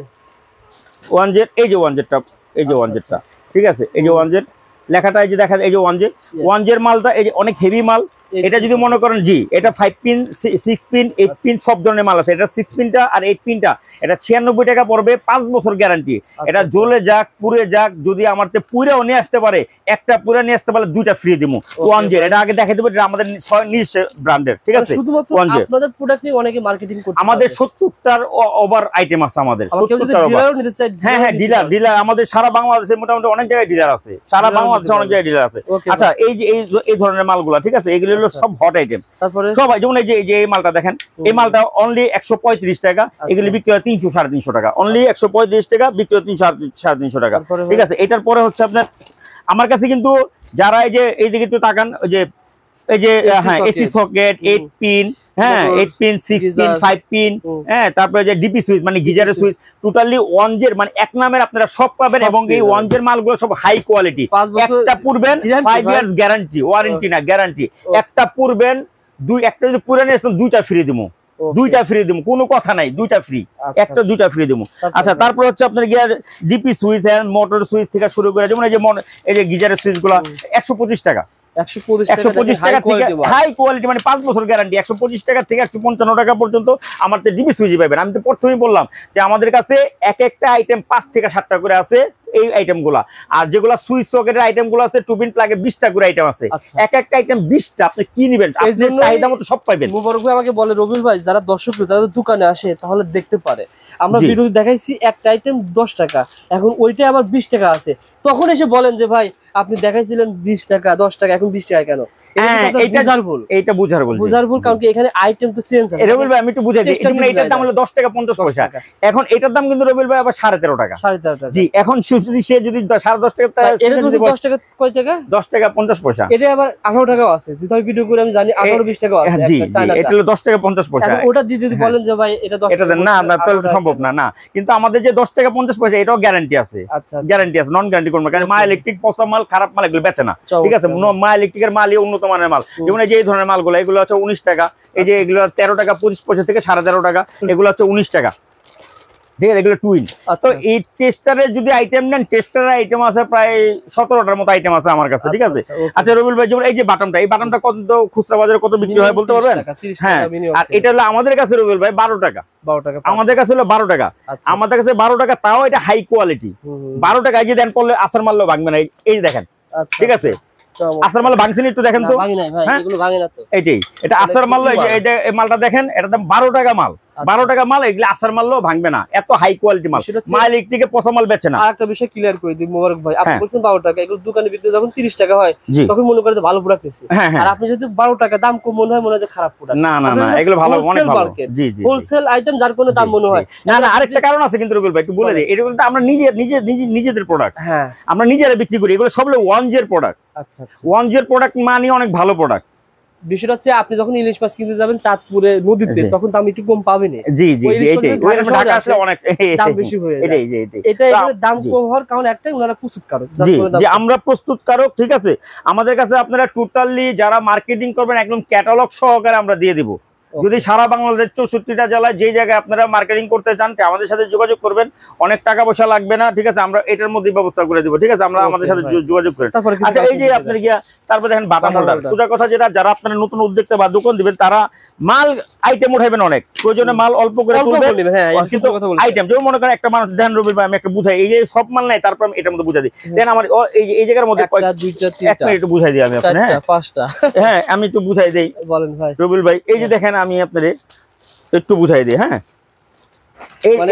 Speaker 1: ওয়ান জের, এই যে ওয়ান জেরটা, এই যে ওয়ান জেরটা, ঠিক আছে, এই যে ওয়ান জের লেখাটা এই যে দেখা, এই যে ওয়ান জের মালটা, এই যে অনেক হেভি মাল। এটা যদি মনে করেন জি এটা 5 পিন 6 পিন 8 পিন সব ধরনের মাল আছে। এটা 6 পিনটা আর 8 পিনটা এটা 96 টাকা পড়বে, 5 বছর গ্যারান্টি। এটা জ্বলে যাক পুড়ে যাক, যদি আমার তে পুরেও নিয়ে আসতে পারে, একটা পুরে নিয়ে আসতে পারলে দুইটা ফ্রি দিমু। 1J এটা আগে দেখাই দেব, এটা আমাদের নিজ ব্র্যান্ডের, ঠিক আছে।
Speaker 2: শুধুমাত্র আপনাদের প্রোডাক্ট নিয়ে অনেকে মার্কেটিং করতে
Speaker 1: আমাদের 70টার ওভার আইটেম আছে আমাদের। 70টার ওভার। হ্যাঁ হ্যাঁ ডিলার আমাদের সারা বাংলাদেশে মোটামুটি অনেক জায়গায় ডিলার আছে, সারা বাংলাদেশে অনেক জায়গায় ডিলার আছে। আচ্ছা এই যে এই ধরনের মালগুলা, ঠিক আছে, এগুলো হলো সব হট আইটেম। তারপরে সবাই যেমন এই যে এই মালটা দেখেন, এই মালটা অনলি 135 টাকা, এগুলো বিক্রি হয় 300 350 টাকা। অনলি 135 টাকা, বিক্রি হয় 300 350 টাকা, ঠিক আছে। এটার পরে হচ্ছে আপনার আমার কাছে কিন্তু যারা এই যে এইদিকে একটু তাকান, ওই যে এই যে হ্যাঁ এসি সকেট 8 পিন, হ্যাঁ 8 পিন 6 পিন 5 পিন, হ্যাঁ তারপরে যে ডিপি সুইচ মানে গিজারের সুইচ, টোটালি 1J মানে এক নামের আপনারা সব পাবেন। এবং এই 1J মালগুলো সব হাই কোয়ালিটি। একটা পুরবেন 5 ইয়ার্স গ্যারান্টি, ওয়ারেন্টি না গ্যারান্টি। একটা পুরবেন একটা যদি পুরানো আসতেন দুইটা ফ্রি দিমু, দুইটা ফ্রি দিমু, কোনো কথা নাই, দুইটা ফ্রি, একটা দুইটা ফ্রি দিমু। আচ্ছা তারপর হচ্ছে আপনার gear DP switch and motor switch থেকে শুরু করে যেমন এই যে গিজারের সুইচ গুলো 125 টাকা, 125 টাকা থেকে হাই কোয়ালিটি মানে 5 বছর গ্যারান্টি। 125 টাকা থেকে 155 টাকা পর্যন্ত আমার ডিবি সুইচ পাবেন। আমি তো প্রথমেই বললাম যে আমাদের কাছে এক একটা আইটেম 5 থেকে 7টা করে আছে এই আইটেমগুলা। আর যেগুলা সুইচ সকেটের আইটেমগুলো আছে, টুবিন প্লাগে 20টা করে আইটেম আছে। এক একটা আইটেম 20টা, আপনি কি নেবেন আপনার চাহিদা মতো সব পাবেন।
Speaker 2: মুবারক ভাই আমাকে বলে রবিউল ভাই যারা দর্শক তাদের দোকানে আসে তাহলে দেখতে পারে, আমরা ভিডিওতে দেখাইছি একটা আইটেম 10 টাকা, এখন ওইটা আবার 20 টাকা আছে, তখন এসে বলেন যে ভাই আপনি দেখাইছিলেন 20 টাকা 10 টাকা, এখন 20 টাকা কেন?
Speaker 1: এটার দাম হলো 10 টাকা 50 পয়সা। এখন এটার দাম কিন্তু রবিউল ভাই আবার 13.5 টাকা। জি এখন যদি সে যদি 10.5 টাকা 10 টাকা 50 পয়সা,
Speaker 2: এটা আবার 18 টাকাও আছে। ভিডিও করে আমি জানি 18-20 টাকাও আছে।
Speaker 1: জি এটা হলো 10 টাকা 50 পয়সা।
Speaker 2: ওটা দিয়ে যদি বলেন যে ভাই এটা 10 টাকা,
Speaker 1: না না তাহলে সম্ভব না। না কিন্তু আমাদের যে 10 টাকা 50 পয়সা এটাও গ্যারান্টি আছে। আচ্ছা গ্যারান্টি আছে, নন গ্যারান্টি করবে, কারণ মা ইলেকট্রিক পচা মাল খারাপ মাল এগুলো বেচে না, ঠিক আছে। মা ইলেকট্রিকের মালই উন্নত মানের মাল। যেমন এই যে এই ধরনের মালগুলো, এগুলো হচ্ছে 19 টাকা, এই যে এগুলো 13 টাকা 25 পয়সা থেকে 13.5 টাকা, এগুলো হচ্ছে 19 টাকা, ঠিক আছে। এগুলো টুইন। তো এই টেস্টারের যদি আইটেম নেন, টেস্টারের আইটেম আছে প্রায় 17টার মতো আইটেম আছে আমার কাছে, ঠিক আছে। আচ্ছা রবিউল ভাই যেমন এই যে বাটনটা, এই বাটনটা কত খুচরা বাজারে কত বিক্রি হয় বলতে পারবেন? হ্যাঁ আর এটা হলো আমাদের কাছে রবিউল ভাই 12 টাকা, আমাদের কাছে হলো 12 টাকা, আমাদের কাছে 12 টাকা, তাও এটা হাই কোয়ালিটি। 12 টাকা এই যে দেন পড়লে আসার মারলেও ভাঙবে না, এই দেখেন, ঠিক আছে। আসার মাল ভাঙছেন একটু দেখেন তো, এইটাই এটা আসার মাল। এই মালটা দেখেন, এটার দাম 12 টাকা মাল, 12 টাকা মাল, এগুলো আসার মারলেও ভাঙবে না, এত হাই কোয়ালিটি মাল। মাল ইলেকট্রিকে পচা মাল বেচে না।
Speaker 2: আরেকটা বিষয় ক্লিয়ার করে দিই মুবারক ভাই, আপনি বলছেন 12 টাকা, এগুলো দোকানে বিক্রি যখন 30 টাকা হয় তখন মনে করে ভালো প্রোডাক্ট আছে। আর আপনি যদি 12 টাকা দাম কম মনে হয় খারাপ প্রোডাক্ট।
Speaker 1: না না না এগুলো ভালো, অনেক ভালো। জি জি
Speaker 2: হোলসেল আইটেম যার কোনো দাম মনে হয়
Speaker 1: না। না আরেকটা কারণ আছে কিন্তু রবিউল ভাই, একটু বলে দিই, এগুলো আমরা নিজেদের প্রোডাক্ট, হ্যাঁ আমরা নিজেরা বিক্রি করি, এগুলো সব হলো 1J এর প্রোডাক্ট। আচ্ছা 1J এর প্রোডাক্ট মানে অনেক ভালো প্রোডাক্ট।
Speaker 2: বিষয়টা হচ্ছে আপনি যখন ইলিশ মাছ কিনতে যাবেন চাঁদপুরে নদীতে, তখন দাম একটু কম পাবেন।
Speaker 1: জি জি এইটাই, ঢাকা আসলে অনেক দাম বেশি হয়ে যায়।
Speaker 2: এটা দাম কম হওয়ার কারণ একটাই, ওনারা প্রস্তুতকারক।
Speaker 1: জি আমরা প্রস্তুতকারক, ঠিক আছে। আমাদের কাছে আপনারা টোটালি যারা মার্কেটিং করবেন একদম ক্যাটালগ সহকারে আমরা দিয়ে দিব। যদি সারা বাংলাদেশ 64টা জেলায় যে জায়গায় আপনারা মার্কেটিং করতে চান আমাদের সাথে যোগাযোগ করবেন, অনেক টাকা পয়সা লাগবে না, ঠিক আছে। আমরা এটার মধ্যে ব্যবস্থা করে দিব, ঠিক আছে। আমরা আমাদের সাথে যোগাযোগ করেন। আচ্ছা এই যে আপনার গিয়া তারপর দেখেন বাটাম হোল্ডার, সোজা কথা যেটা, যারা আপনারা নতুন উদ্যোক্তা বা দোকান দিবেন তারা মাল আইটেম উঠাইবেন অনেক, প্রয়োজনে মাল অল্প করে তুলবেন, কিন্তু আইটেম যেমন মনে করেন একটা মানুষ দেন রবিউল ভাই আমি একটা বুঝাই, এই যে সব মাল নাই তারপর আমি এটার মধ্যে বুঝাই দিই, দেন আমার এই জায়গার মধ্যে 1 মিনিট একটু বুঝাই দিই আমি আপনাকে। হ্যাঁ 5টা, হ্যাঁ আমি একটু বুঝাই দেই, বলেন ভাই রবিউল ভাই। এই যে দেখেন আমি আপনারে একটু বুঝাই দিই, হ্যাঁ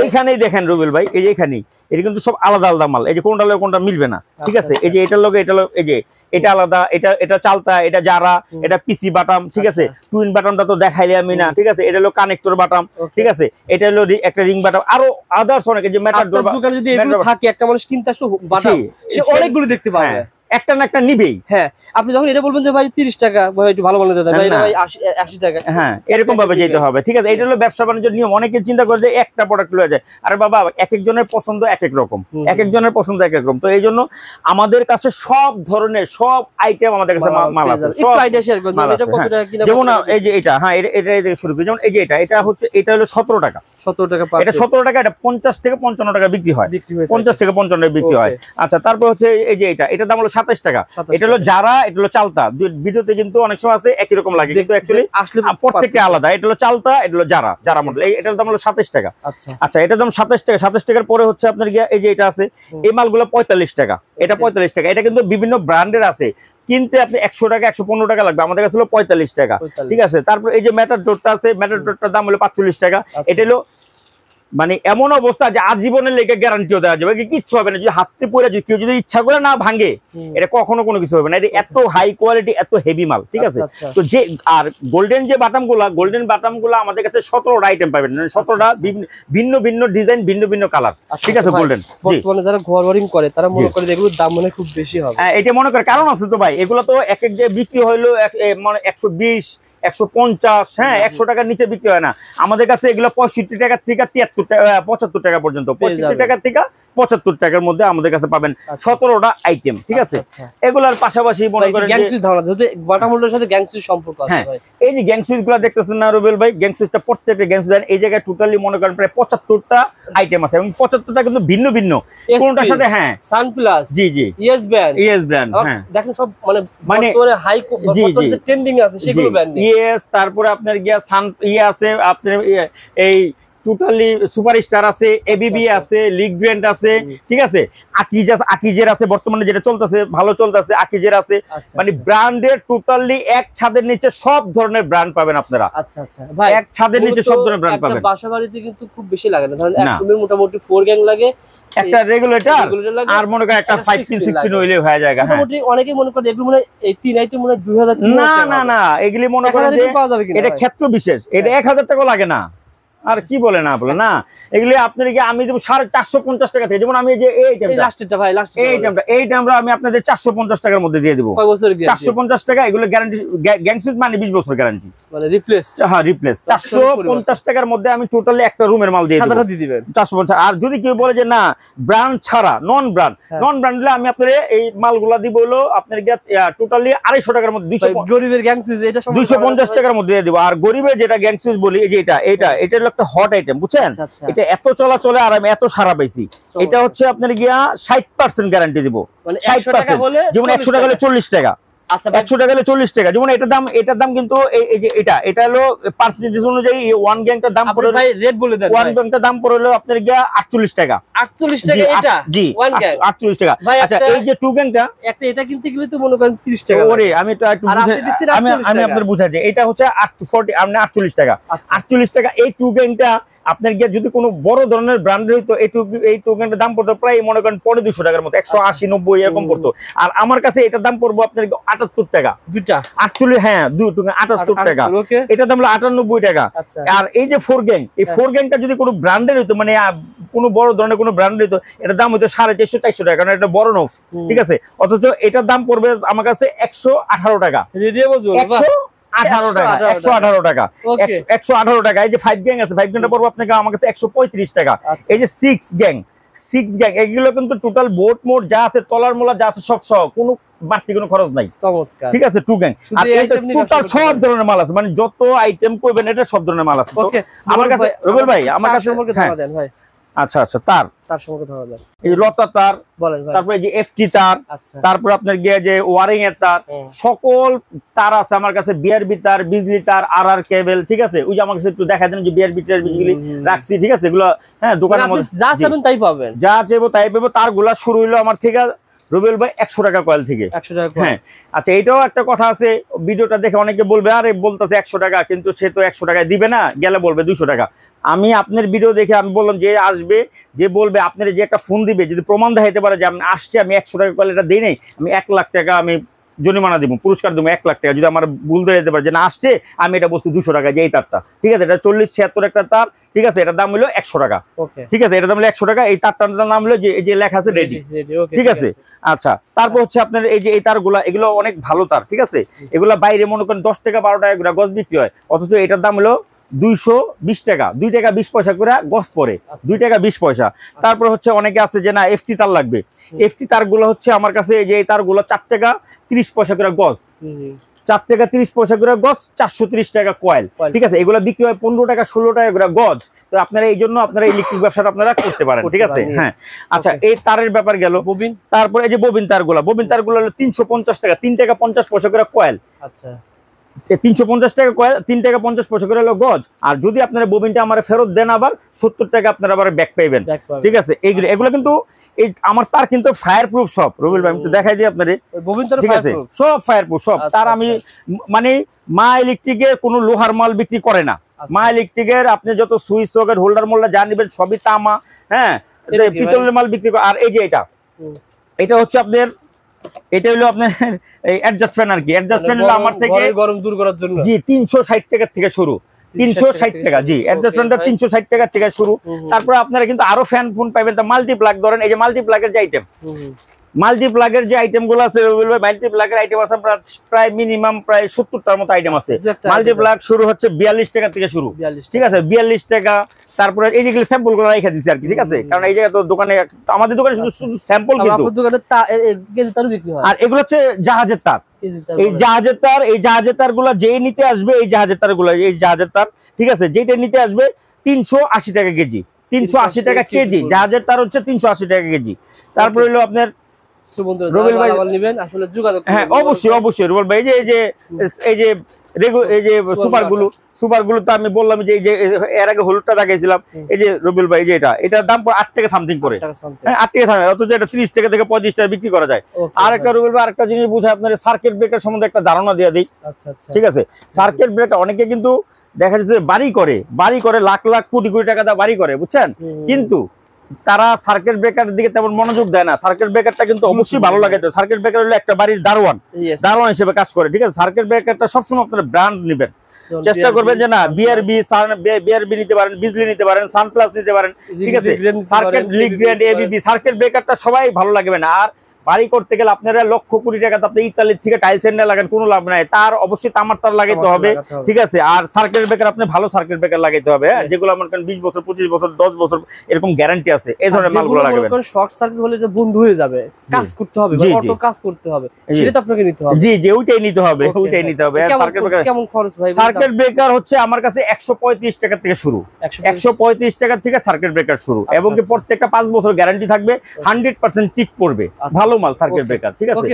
Speaker 1: এইখানেই দেখেন রবিউল ভাই, এই যে এখানেই এটা কিন্তু সব আলাদা আলাদা মাল, এই যে কোনটা লগে কোনটা মিলবে না, ঠিক আছে। এই যে এটার লগে এটা, এই যে এটা আলাদা, এটা চালতা, এটা জারা, এটা পিসি বাটাম, ঠিক আছে। টুইন বাটামটা তো দেখাইলে আমি না, ঠিক আছে। এটা হলো কানেক্টর বাটাম, ঠিক আছে। এটা হলো একটা রিং বাটাম, আরো আদার্স অনেক, যে মেটার ডোর
Speaker 2: দোকানে যদি এগুলো থাকে একটা মানুষ কিনতে আসলে বাটাম সে অনেকগুলো দেখতে পাবে,
Speaker 1: একটা না একটা নিবেই।
Speaker 2: হ্যাঁ আপনি যখন এটা বলবেন যে ভাই 30 টাকা ভাই একটু ভালো ভালো দেন ভাই, এটা ভাই 80 টাকা,
Speaker 1: হ্যাঁ এরকম ভাবে যেতে হবে, ঠিক আছে। এটা হলো ব্যবসা বাণিজ্যের নিয়ম। অনেকে চিন্তা করে যে একটা প্রোডাক্ট লয়ে যায়, আরে বাবা এক একজনের পছন্দ এক এক রকম, এক একজনের পছন্দ এক এক রকম। তো এই জন্য আমাদের কাছে সব ধরনের সব আইটেম আমাদের কাছে মাল আছে। সব আইডিয়া শেয়ার করুন, এটা কত টাকা কিনা, যেমন এই যে এটা, হ্যাঁ এটা শুরু করি। যেমন এই যে এটা হচ্ছে, এটা হলো 17 টাকা,
Speaker 2: 17 টাকা।
Speaker 1: এটা 17 টাকা, এটা 50 থেকে 55 টাকা বিক্রি হয়, 50 থেকে 55 টাকা বিক্রি হয়। আচ্ছা, তারপর হচ্ছে এই যে এটার দাম হলো 27 টাকা। এটা হলো জারা, এটা হলো চালতা। ভিডিওতে কিন্তু অনেক সময় আছে একই রকম লাগে, কিন্তু অ্যাকচুয়ালি আসলে প্রত্যেকটা আলাদা। এটা হলো চালতা, এটা হলো জারা মডেল। এটার দাম হলো 27 টাকা। আচ্ছা, এটার দাম 27 টাকা। 27 টাকার পরে হচ্ছে আপনার গিয়া এই যে এটা আছে, এই মালগুলো 45 টাকা। এটা 45 টাকা। এটা কিন্তু বিভিন্ন ব্র্যান্ডের আছে, কিনতে আপনি 100 টাকা 115 টাকা লাগবে, আমাদের কাছে হলো 45 টাকা। ঠিক আছে, তারপর এই যে ম্যাটাডোরটা আছে, ম্যাটাডোরটার দাম হলো 45 টাকা। এটা হলো মানে এমন অবস্থা যে আজীবনের লেগে গ্যারান্টিও দেওয়া যাবে, কিচ্ছু হবে না। যদি হাতে পড়ে যদি কেউ যদি ইচ্ছা করে না ভাঙে, এটা কখনো কোনো কিছু হবে না। এটা এত হাই কোয়ালিটি, এত হেভি মাল। ঠিক আছে, তো যে আর গোল্ডেন যে বাটামগুলো আমাদের কাছে 17টা আইটেম পাবেন, 17টা ভিন্ন ভিন্ন ডিজাইন, ভিন্ন ভিন্ন কালার। ঠিক আছে, গোল্ডেন
Speaker 2: বর্তমানে যারা ঘর ওয়ারিং করে তারা মনে করে এগুলোর দাম মনে খুব বেশি হবে।
Speaker 1: হ্যাঁ, এটা মনে করে কারণ আছে তো ভাই। এগুলো তো এক এক যে বিক্রি হইলো মানে 120, 150, হ্যাঁ 100 টাকার নিচে বিক্রি হয় না আমাদের কাছে। এগুলো 65 টাকা থেকে 75 টাকা পর্যন্ত, 65 টাকা থেকে 75 টাকার মধ্যে আমাদের কাছে পাবেন 17টা আইটেম। ঠিক আছে, এগুলার পাশাপাশি মনে করেন
Speaker 2: বাটামুলের সাথে গ্যাংসুইচ সম্পর্ক আছে।
Speaker 1: হ্যাঁ, এই যে গ্যাংসুইচ গুলো দেখতেছেন না রুবেল ভাই, গ্যাংসুইচটা প্রত্যেকটা গ্যাংসুইচ এই জায়গায় টোটালি মনে করেন প্রায় 75টা আইটেম আছে, এবং 75টা কিন্তু ভিন্ন ভিন্ন কোনটার সাথে। হ্যাঁ,
Speaker 2: সানপ্লাস,
Speaker 1: জি জি,
Speaker 2: ইএস ব্র্যান্ড,
Speaker 1: হ্যাঁ
Speaker 2: দেখেন সব মানে হাই কোয়ালিটি ট্রেন্ডিং আছে সেগুলো ব্র্যান্ড।
Speaker 1: ইএস, তারপরে আপনার গিয়া সান আছে, আপনার এই টোটালি সুপারস্টার আছে, এবিবি আছে, লিগ ব্র্যান্ড আছে। ঠিক আছে, আকিজের আছে, বর্তমানে যেটা চলতেছে ভালো চলতেছে, আকিজের আছে। মানে ব্র্যান্ডের টোটালি এক ছাদের নিচে সব ধরনের ব্র্যান্ড পাবেন আপনারা।
Speaker 2: আচ্ছা আচ্ছা ভাই,
Speaker 1: এক ছাদের নিচে সব ধরনের ব্র্যান্ড পাবেন।
Speaker 2: বাসা বাড়িতে কিন্তু খুব বেশি লাগে না, ধরেন এক রুমের মোটামুটি 4 গ্যাং লাগে,
Speaker 1: একটা রেগুলেটর আর মনে করেন একটা 15-16 হইলে হয়ে যায়। হ্যাঁ,
Speaker 2: মোটামুটি অনেকেই মনে করে এগুলো মনে এই 3 আইটেম মনে 2000।
Speaker 1: না, এগুলি মনে করেন যে এটা ক্ষেত্র বিশেষ, এটা 1000 টাকা লাগে না। আর কি বলে না বলে না, এগুলি আপনার কি আমি দেবো 450 টাকা থেকে। যেমন আমি যে এই টাইমটা আমি আপনাদের 450 টাকার মধ্যে দিয়ে দেবো। 450 টাকা। এগুলো গ্যারান্টি, গ্যাংসুইচ মানে 20 বছর গ্যারান্টি, মানে রিপ্লেস। হ্যাঁ, রিপ্লেস। 450 টাকার মধ্যে আমি টোটালি একটা রুমের মাল দিয়ে দেবো 450। আর যদি কেউ বলে যে না ব্র্যান্ড ছাড়া, নন ব্র্যান্ড দিলে আমি আপনার এই মালগুলা দিব হলো আপনার টোটালি 250 টাকার মধ্যে,
Speaker 2: গরিবের গ্যাংসুইচ এটা
Speaker 1: 250 টাকার মধ্যে দিয়ে দেবো। আর গরিবের যেটা গ্যাংসুইচ বলি, এই যে এটা একটা হট আইটেম, বুঝছেন? এটা এত চলাচলে আর আমি এত সারা পাইছি। এটা হচ্ছে আপনার গিয়া 60% গ্যারান্টি দিব, 60%। যেমন 100 টাকা হলে 40 টাকা, 100 টাকা হলে 40 টাকা। যেমন এটার দাম কিন্তু এই যে এটা হলো পার্সেন্টেজ অনুযায়ী 1 গ্যাংটার দাম পড়ে,
Speaker 2: ভাই রেট বলে দেন।
Speaker 1: 1 গ্যাংটার দাম পড়ে হলো আপনার গিয়া 48 টাকা।
Speaker 2: 48 টাকা এটা?
Speaker 1: জি, 48 টাকা। আচ্ছা, এই যে 2 গ্যাংটা
Speaker 2: এটা কিনতে গেলে তো মনে করেন 30 টাকা।
Speaker 1: ওরে আমি তো একটু আমি আপনাদের বুঝাই দিই। এটা হচ্ছে 48 টাকা। 48 টাকা এই 2 গ্যাংটা আপনার গিয়া যদি কোনো বড় ধরনের ব্র্যান্ডের হইতো, এই 2 গ্যাংটার দাম পড়তো প্রায় মনে করেন 250 টাকার মতো, 180-90 এরকম পড়তো। আর আমার কাছে এটার দাম পড়বো আপনার 78 টাকা দুইটা। 48, হ্যাঁ 78 টাকা। এটার দাম হলো 98 টাকা। আর এই যে 4 গ্যাং, এই 4 গ্যাংটা যদি কোনো ব্র্যান্ডের হইতো, মানে কোনো বড় ধরনের কোনো ব্র্যান্ডের হইতো, এটার দাম হইতো 450-400 টাকা, কারণ এটা বড় নফ। ঠিক আছে, অথচ এটার দাম পড়বে আমার কাছে 118 টাকা। 118 টাকা, 118 টাকা, 118 টাকা। এই যে 5 গ্যাং আছে, 5 গ্যাংটা পড়বো আপনাকে আমার কাছে 135 টাকা। এই যে 6 গ্যাং, এগুলো কিন্তু টোটাল বোট মোট যা আছে, তলার মোলা যা আছে সব সহ, কোনো বাড়তি কোনো খরচ নাই। ঠিক আছে, 2 গ্যাং। আর এটা টোটাল সব ধরনের মাল আছে, মানে যত আইটেম করবেন এটা সব ধরনের মাল আছে। আমার কাছে রুবেল ভাই, আমার কাছে আচ্ছা তার সম্পর্কে ধারণা দেন। এই লতা তার বলেন, তারপরে যে এফটি তার, তারপর আপনার গিয়ে যে ওয়ারিং এর তার, সকল তার আছে আমার কাছে। বিআরবি তার, বিজলি তার, আর কেবল। ঠিক আছে, ওই যে আমার কাছে একটু দেখা দেন যে বিআরবি তার বিজলি রাখছি। ঠিক আছে, এগুলো হ্যাঁ দোকানের মধ্যে
Speaker 2: যা চাইবেন তাই পাবেন,
Speaker 1: যা চাইবো তাই পাবো। তারগুলা শুরু হইলো আমার থেকে রুবেল ভাই 100 টাকা কয়েল থেকে। 100 টাকা। হ্যাঁ, আচ্ছা, এটাও একটা কথা আছে, ভিডিওটা দেখে অনেকে বলবে আরে বলতেছে 100 টাকা, কিন্তু সে তো 100 টাকায় দিবে না, গেলে বলবে 200 টাকা। আমি আপনার ভিডিও দেখে আমি বললাম যে আসবে, যে বলবে আপনার যে একটা ফোন দিবে, যদি প্রমাণ দেখাইতে পারে যে আমি আসছে, আমি 100 টাকা কয়েল এটা দিই নাই, আমি 1 লাখ টাকা আমি জরিমানা দিব, পুরস্কার দেবো 1 লাখ টাকা। যদি আমার ভুল ধরে যেতে পারে যে না আসছে, আমি এটা বলছি 200 টাকা, যে এই তারটা। ঠিক আছে, এটা 40-76 একটা তার। ঠিক আছে, এটার দাম হলো 100 টাকা। ঠিক আছে, এটার দাম হলো 100 টাকা। এই তারটার নাম হলো যে লেখা আছে রেডি। ঠিক আছে, আচ্ছা, তারপর হচ্ছে আপনার এই যে এই তারগুলা, এগুলো অনেক ভালো তার। ঠিক আছে, এগুলা বাইরে মনে করেন 10 টাকা 12 টাকা গজ বিক্রি হয়, অথচ এটার দাম হলো 220 টাকা, 2 টাকা 20 পয়সা করে গজ পরে, 2 টাকা 20 পয়সা। তারপর হচ্ছে অনেকে আছে যে না এফটি তার লাগবে, এফটি তারগুলো হচ্ছে আমার কাছে এই যে এই তারগুলো 4 টাকা 30 পয়সা করে গজ। 4 টাকা 30 পয়সা করে গজ, 430 টাকা কয়েল। ঠিক আছে, এগুলো বিক্রি হয় 15 টাকা 16 টাকা করে গজ। তো আপনারা এই জন্য আপনারা ইলেকট্রিক ব্যবসাটা আপনারা করতে পারেন। ঠিক আছে, হ্যাঁ। আচ্ছা, এই তারের ব্যাপার গেল। ববিন, তারপরে এই যে ববিন তারগুলো হলো 350 টাকা, 3 টাকা 50 পয়সা করে কয়েল। আচ্ছা, 350 টাকা কয়েল, 3 টাকা 50 পয়সা করে হলো গজ। আর যদি আপনারা ববিনটা আমার ফেরত দেন আবার 70 টাকা আপনারা আবার ব্যাক পাইবেন। ঠিক আছে, এগুলো কিন্তু এই আমার তার কিন্তু ফায়ার প্রুফ সব। রবিল ভাই, আমি তো দেখাই দিই আপনাদের ববিন তার, ঠিক আছে, সব ফায়ার প্রুফ সব। তার আমি মানে মা ইলেকট্রিকের কোনো লোহার মাল বিক্রি করে না। মা ইলেকট্রিকের আপনি যত সুইচ সকেট হোল্ডার মোল্ডার যা নেবেন সবই তামা, হ্যাঁ, পিতলের মাল বিক্রি করে। আর এই যে এটা হচ্ছে আপনার, এটা হলো আপনার এই অ্যাডজাস্ট ফ্যান আর কি। অ্যাডজাস্ট ফ্যান হলো আমার থেকে
Speaker 2: গরম দূর করার জন্য,
Speaker 1: জি, 360 টাকা থেকে শুরু। 360 টাকা, জি, অ্যাডজাস্ট ফ্যানটা 360 টাকা থেকে শুরু। তারপর আপনারা কিন্তু আরো ফ্যান ফোন পাবেন। তা মাল্টিপ্লাগ ধরেন, এই যে মাল্টিপ্লাগের যে আইটেম, মাল্টিপ্লাগের যে আইটেম গুলো আছে, মাল্টিপ্লাগের আইটেম আছে প্রায় মিনিমাম প্রায় 70টার মতো আইটেম আছে। মাল্টিপ্লাগ শুরু হচ্ছে 42 টাকা থেকে শুরু। ঠিক আছে, 42 টাকা। তারপরে এই যেগুলো স্যাম্পল গুলো রেখে দিচ্ছি আর কি। ঠিক আছে, কারণ এই জায়গায় তো দোকানে, আমাদের দোকানে শুধু স্যাম্পল, কিন্তু আর এগুলো হচ্ছে জাহাজের তার। এই জাহাজের তার, এই জাহাজের তার গুলা যেই নিতে আসবে, এই জাহাজের তার গুলা, এই জাহাজের তার, ঠিক আছে, যেটা নিতে আসবে 380 টাকা কেজি। 380 টাকা কেজি জাহাজের তার হচ্ছে 380 টাকা কেজি। তারপরে হলো আপনার রবিল ভাই নেবেন আসলে যোগাযোগ, হ্যাঁ, অবশ্যই অবশ্যই রবিল ভাই। এই যে সুপারগুলো তো আমি বললাম যে এর আগে হলুদটা দেখাইছিলাম। এই যে রবিল ভাই, যে এটার দাম 8 টাকা সামথিং করে, হ্যাঁ, 8 টাকা সামথিং, অথচ এটা 30 টাকা থেকে 35 টাকা বিক্রি করা যায়। আর একটা রবিল ভাই আরেকটা জিনিস বুঝায়, আপনার সার্কিট ব্রেকার সম্বন্ধে একটা ধারণা দিয়ে দিই। ঠিক আছে, সার্কিট ব্রেকার অনেকে কিন্তু দেখা যাচ্ছে বাড়ি করে লাখ লাখ কোটি কোটি টাকা দিয়ে বাড়ি করে, বুঝছেন, কিন্তু তারা সার্কিট ব্রেকারের দিকে তেমন মনোযোগ দেয় না। সার্কিট ব্রেকারটা কিন্তু অবশ্যই ভালো লাগে। সার্কিট ব্রেকার হলো একটা বাড়ির দারোয়ান হিসেবে কাজ করে। ঠিক আছে, সার্কিট ব্রেকারটা সবসময় আপনারা ব্র্যান্ড নেবেন, চেষ্টা করবেন যে না বিআরবি নিতে পারেন, বিজলি নিতে পারেন, সানপ্লাস নিতে পারেন। ঠিক আছে, সার্কিট লিগ্রেড, এবিবি সার্কিট ব্রেকারটা সবাই ভালো লাগবে না। আর বাড়ি করতে গেলে আপনারা লক্ষ কোটি টাকা আপনি ইতালির থেকে টাইলস এনে লাগান, কোনো লাভ নাই। তার অবশ্যই তামার তার লাগাইতে হবে। ঠিক আছে, আর সার্কিট ব্রেকার আপনি ভালো সার্কিট ব্রেকার লাগাইতে হবে, হ্যাঁ, যেগুলো আমার 20 বছর 25 বছর 10 বছর এরকম গ্যারান্টি আছে, এই ধরনের মালগুলো লাগাবেন।
Speaker 2: শর্ট সার্কিট হলে যে বন্ধ হয়ে যাবে, কাজ করতে হবে, অটো কাজ করতে হবে, সেটা তো আপনাকে নিতে হবে। জি, ওইটাই নিতে হবে, ওইটাই নিতে হবে। সার্কিট ব্রেকার কেমন খরচ ভাই? সার্কিট ব্রেকার হচ্ছে আমার কাছে 135 টাকা থেকে শুরু, 135 টাকা থেকে সার্কিট ব্রেকার শুরু, এবং কি প্রত্যেকটা 5 বছর গ্যারান্টি থাকবে, 100% টিক পড়বে, ভালো মাল সার্কিট ব্রেকার। ঠিক আছে,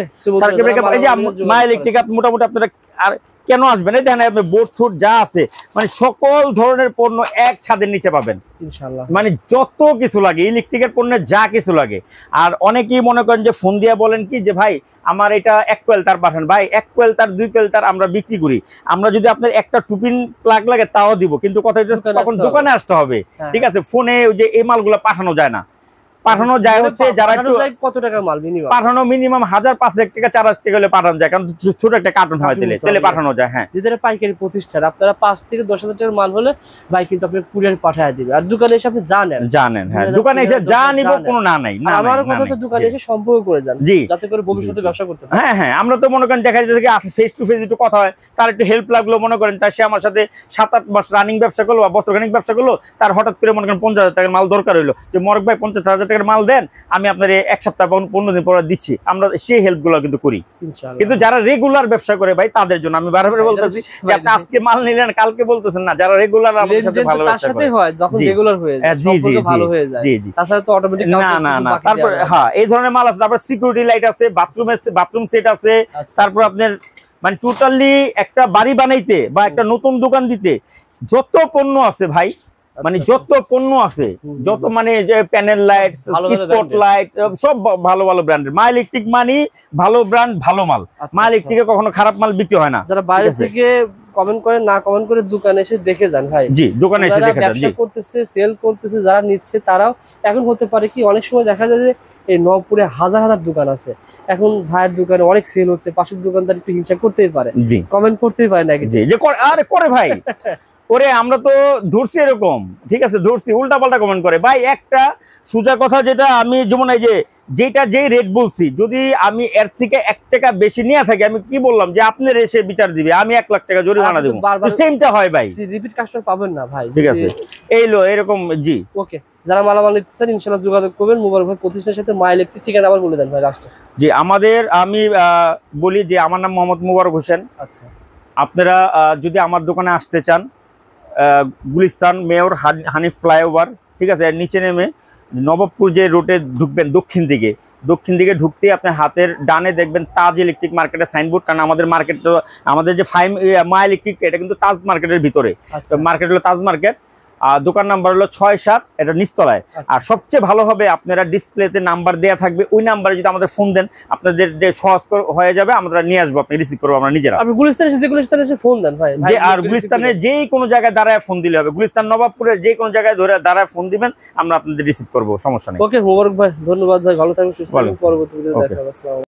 Speaker 2: সার্কিট ব্রেকার এই যে মা ইলেকট্রিক মোটামুটি আপনারা আর কেন আসবেন, এই দেখেন আপনি বোর্ড থুট যা আছে, মানে সকল ধরনের পণ্য এক ছাদের নিচে পাবেন ইনশাআল্লাহ। মানে যত কিছু লাগে ইলেকট্রিকের পণ্যের যা কিছু লাগে। আর অনেকেই মনে করেন যে ফোন দিয়ে বলেন কি যে ভাই আমার এটা 1 কোয়েল তার পাঠান। ভাই 1 কোয়েল তার 2 কোয়েল তার আমরা বিক্রি করি। আমরা যদি আপনার একটা টুপিন প্লাগ লাগে তাও দিব, কিন্তু কথা হচ্ছে তখন দোকানে আসতে হবে। ঠিক আছে, ফোনে ওই যে এই মালগুলো পাঠানো যায় না। পাঠানো যায় হচ্ছে যারা একটু কত টাকার মাল মিনিমাম পাঠানো, মিনিমাম 1000-5000 টাকা 4000 টাকা হলে পাঠানো যায়, কারণ ছোট একটা কার্টুন হয় তেলে পাঠানো যায়। হ্যাঁ, যেটা পাইকারি প্রতিষ্ঠান আপনারা 5 থেকে 10,000 টাকার মাল হলে ভাই কিন্তু আপনি কুরিয়ার পাঠিয়ে দিবে। আর দোকানে এসে আপনি জানেন, হ্যাঁ, দোকানে এসে যা নিব কোনো না নাই। আমারও কথা হচ্ছে দোকানে এসে সম্পর্ক করে যান, যাতে করে ভবিষ্যতে ব্যবসা করতে পারেন। হ্যাঁ হ্যাঁ, আমরা তো মনে করেন দেখা যাচ্ছে কি ফেস টু ফেস একটু কথা হয়, তার একটু হেল্প লাগলো, মনে করেন তার সে আমার সাথে 7-8 মাস রানিং ব্যবসা করলো বা বছরখানিক ব্যবসা করলো, তার হঠাৎ করে মনে করেন 50,000 টাকার মাল দরকার হইলো, যে মরক ভাই 50,000 টাকার মাল দেন, আমি আপনার 1 সপ্তাহ 15 দিন পরে দিচ্ছি। আমরা সেই হেল্প গুলো কিন্তু করি। কিন্তু যারা রেগুলার ব্যবসা করে ভাই তাদের জন্য আমি বারবার বলতেছি যে আপনি আজকে মাল নিলেন কালকে বলতেছেন না, যারা রেগুলার আমাদের সাথে ভালো ব্যবসা করে হয়, যখন রেগুলার হয়ে যায় সম্পর্ক ভালো হয়ে যায়। জি জি, তাছাড়া তো অটোমেটিক না। তারপর হ্যাঁ, এই ধরনের মাল আছে। তারপর সিকিউরিটি লাইট আছে, বাথরুম সেট আছে। তারপর আপনার মানে টোটালি একটা বাড়ি বানাইতে বা একটা নতুন দোকান দিতে যত পণ্য আছে ভাই, মানে যত পণ্য আছে, যত মানে যে প্যানেল লাইট, স্পট লাইট, সব ভালো ভালো ব্র্যান্ডের। মা ইলেকট্রিক মানে ভালো ব্র্যান্ড, ভালো মাল। মা ইলেকট্রিকে কখনো খারাপ মাল বিক্রি হয় না। যারা বাইরে থেকে কমেন্ট করে না কমেন্ট করে দোকানে এসে দেখে যান ভাই। জি, দোকানে এসে দেখে যান। ব্যবসা করতেছে, সেল করতেছে, যারা নিচ্ছে তারাও এখন হতে পারে কি অনেক সময় দেখা যায় যে এই নবপুরে হাজার হাজার দোকান আছে, এখন ভাইয়ের দোকানে অনেক সেল হচ্ছে, পাশের দোকানদার একটু হিংসা করতেই পারে, কমেন্ট করতেই পারে নাকি যে আরে করে ভাই ওরে আমরা তো ধরছি এরকম। ঠিক আছে, ধরছি উল্টা পাল্টা কমেন্ট করে ভাই। একটা সোজা কথা, যেটা আমি যেমন এই যেটা যেই রেট বলছি, যদি আমি এর থেকে 1 টাকা বেশি নিয়ে থাকি, আমি কি বললাম যে আপনার এসে বিচার দিবে, আমি 1 লাখ টাকা জরিমানা দেবো, সেমটা হয় ভাই। রিপিট কাস্টমার পাবেন না ভাই। ঠিক আছে,
Speaker 1: এইলো এরকম। জি
Speaker 2: ওকে, যারা মালামাল নিতে চান ইনশাআল্লাহ যোগাযোগ করবেন মুবারক ভাই প্রতিষ্ঠানের সাথে। মা ইলেকট্রিক ঠিকানা আবার বলে দেন ভাই লাস্টে।
Speaker 1: জি আমি বলি যে আমার নাম মোহাম্মদ মুবারক হোসেন।
Speaker 2: আচ্ছা,
Speaker 1: আপনারা যদি আমার দোকানে আসতে চান, গুলিস্তান মেয়র হানিফ ফ্লাইওভার, ঠিক আছে, নিচে নেমে নবাবপুর যে রোডে ঢুকবেন দক্ষিণ দিকে ঢুকতে আপনার হাতের ডানে দেখবেন তাজ ইলেকট্রিক মার্কেটের সাইনবোর্ড। কারণ আমাদের মার্কেট, আমাদের যে মা ইলেকট্রিক, এটা কিন্তু তাজ মার্কেটের ভিতরে। মার্কেট হলো তাজ মার্কেট, দোকান নাম্বার হলো 6-7, এটা নিচতলায়। আর সবচেয়ে ভালো হবে আপনারা ডিসপ্লেতে নাম্বার দেওয়া থাকবে, ওই নাম্বারে যদি আমাদের ফোন দেন আপনাদের যে সহজ হয়ে যাবে, আমরা নিয়ে আসবো, আপনি রিসিভ করবো আমরা নিজেরা।
Speaker 2: আপনি গুলিস্তানে এসে ফোন দেন ভাই।
Speaker 1: আর গুলিস্তানে যে কোনো জায়গায় দাঁড়ায় ফোন দিলে হবে, গুলিস্তান নবাবপুরে যে কোনো জায়গায় দাঁড়ায় ফোন দিবেন, আমরা আপনাদের রিসিভ করবো, সমস্যা নেই।
Speaker 2: ওকে মুবারক ভাই, ধন্যবাদ ভাই, ভালো থাকবেন, সুস্থ থাকবেন, পরবর্তী ভিডিওতে দেখা হবে। আসসালামু আলাইকুম।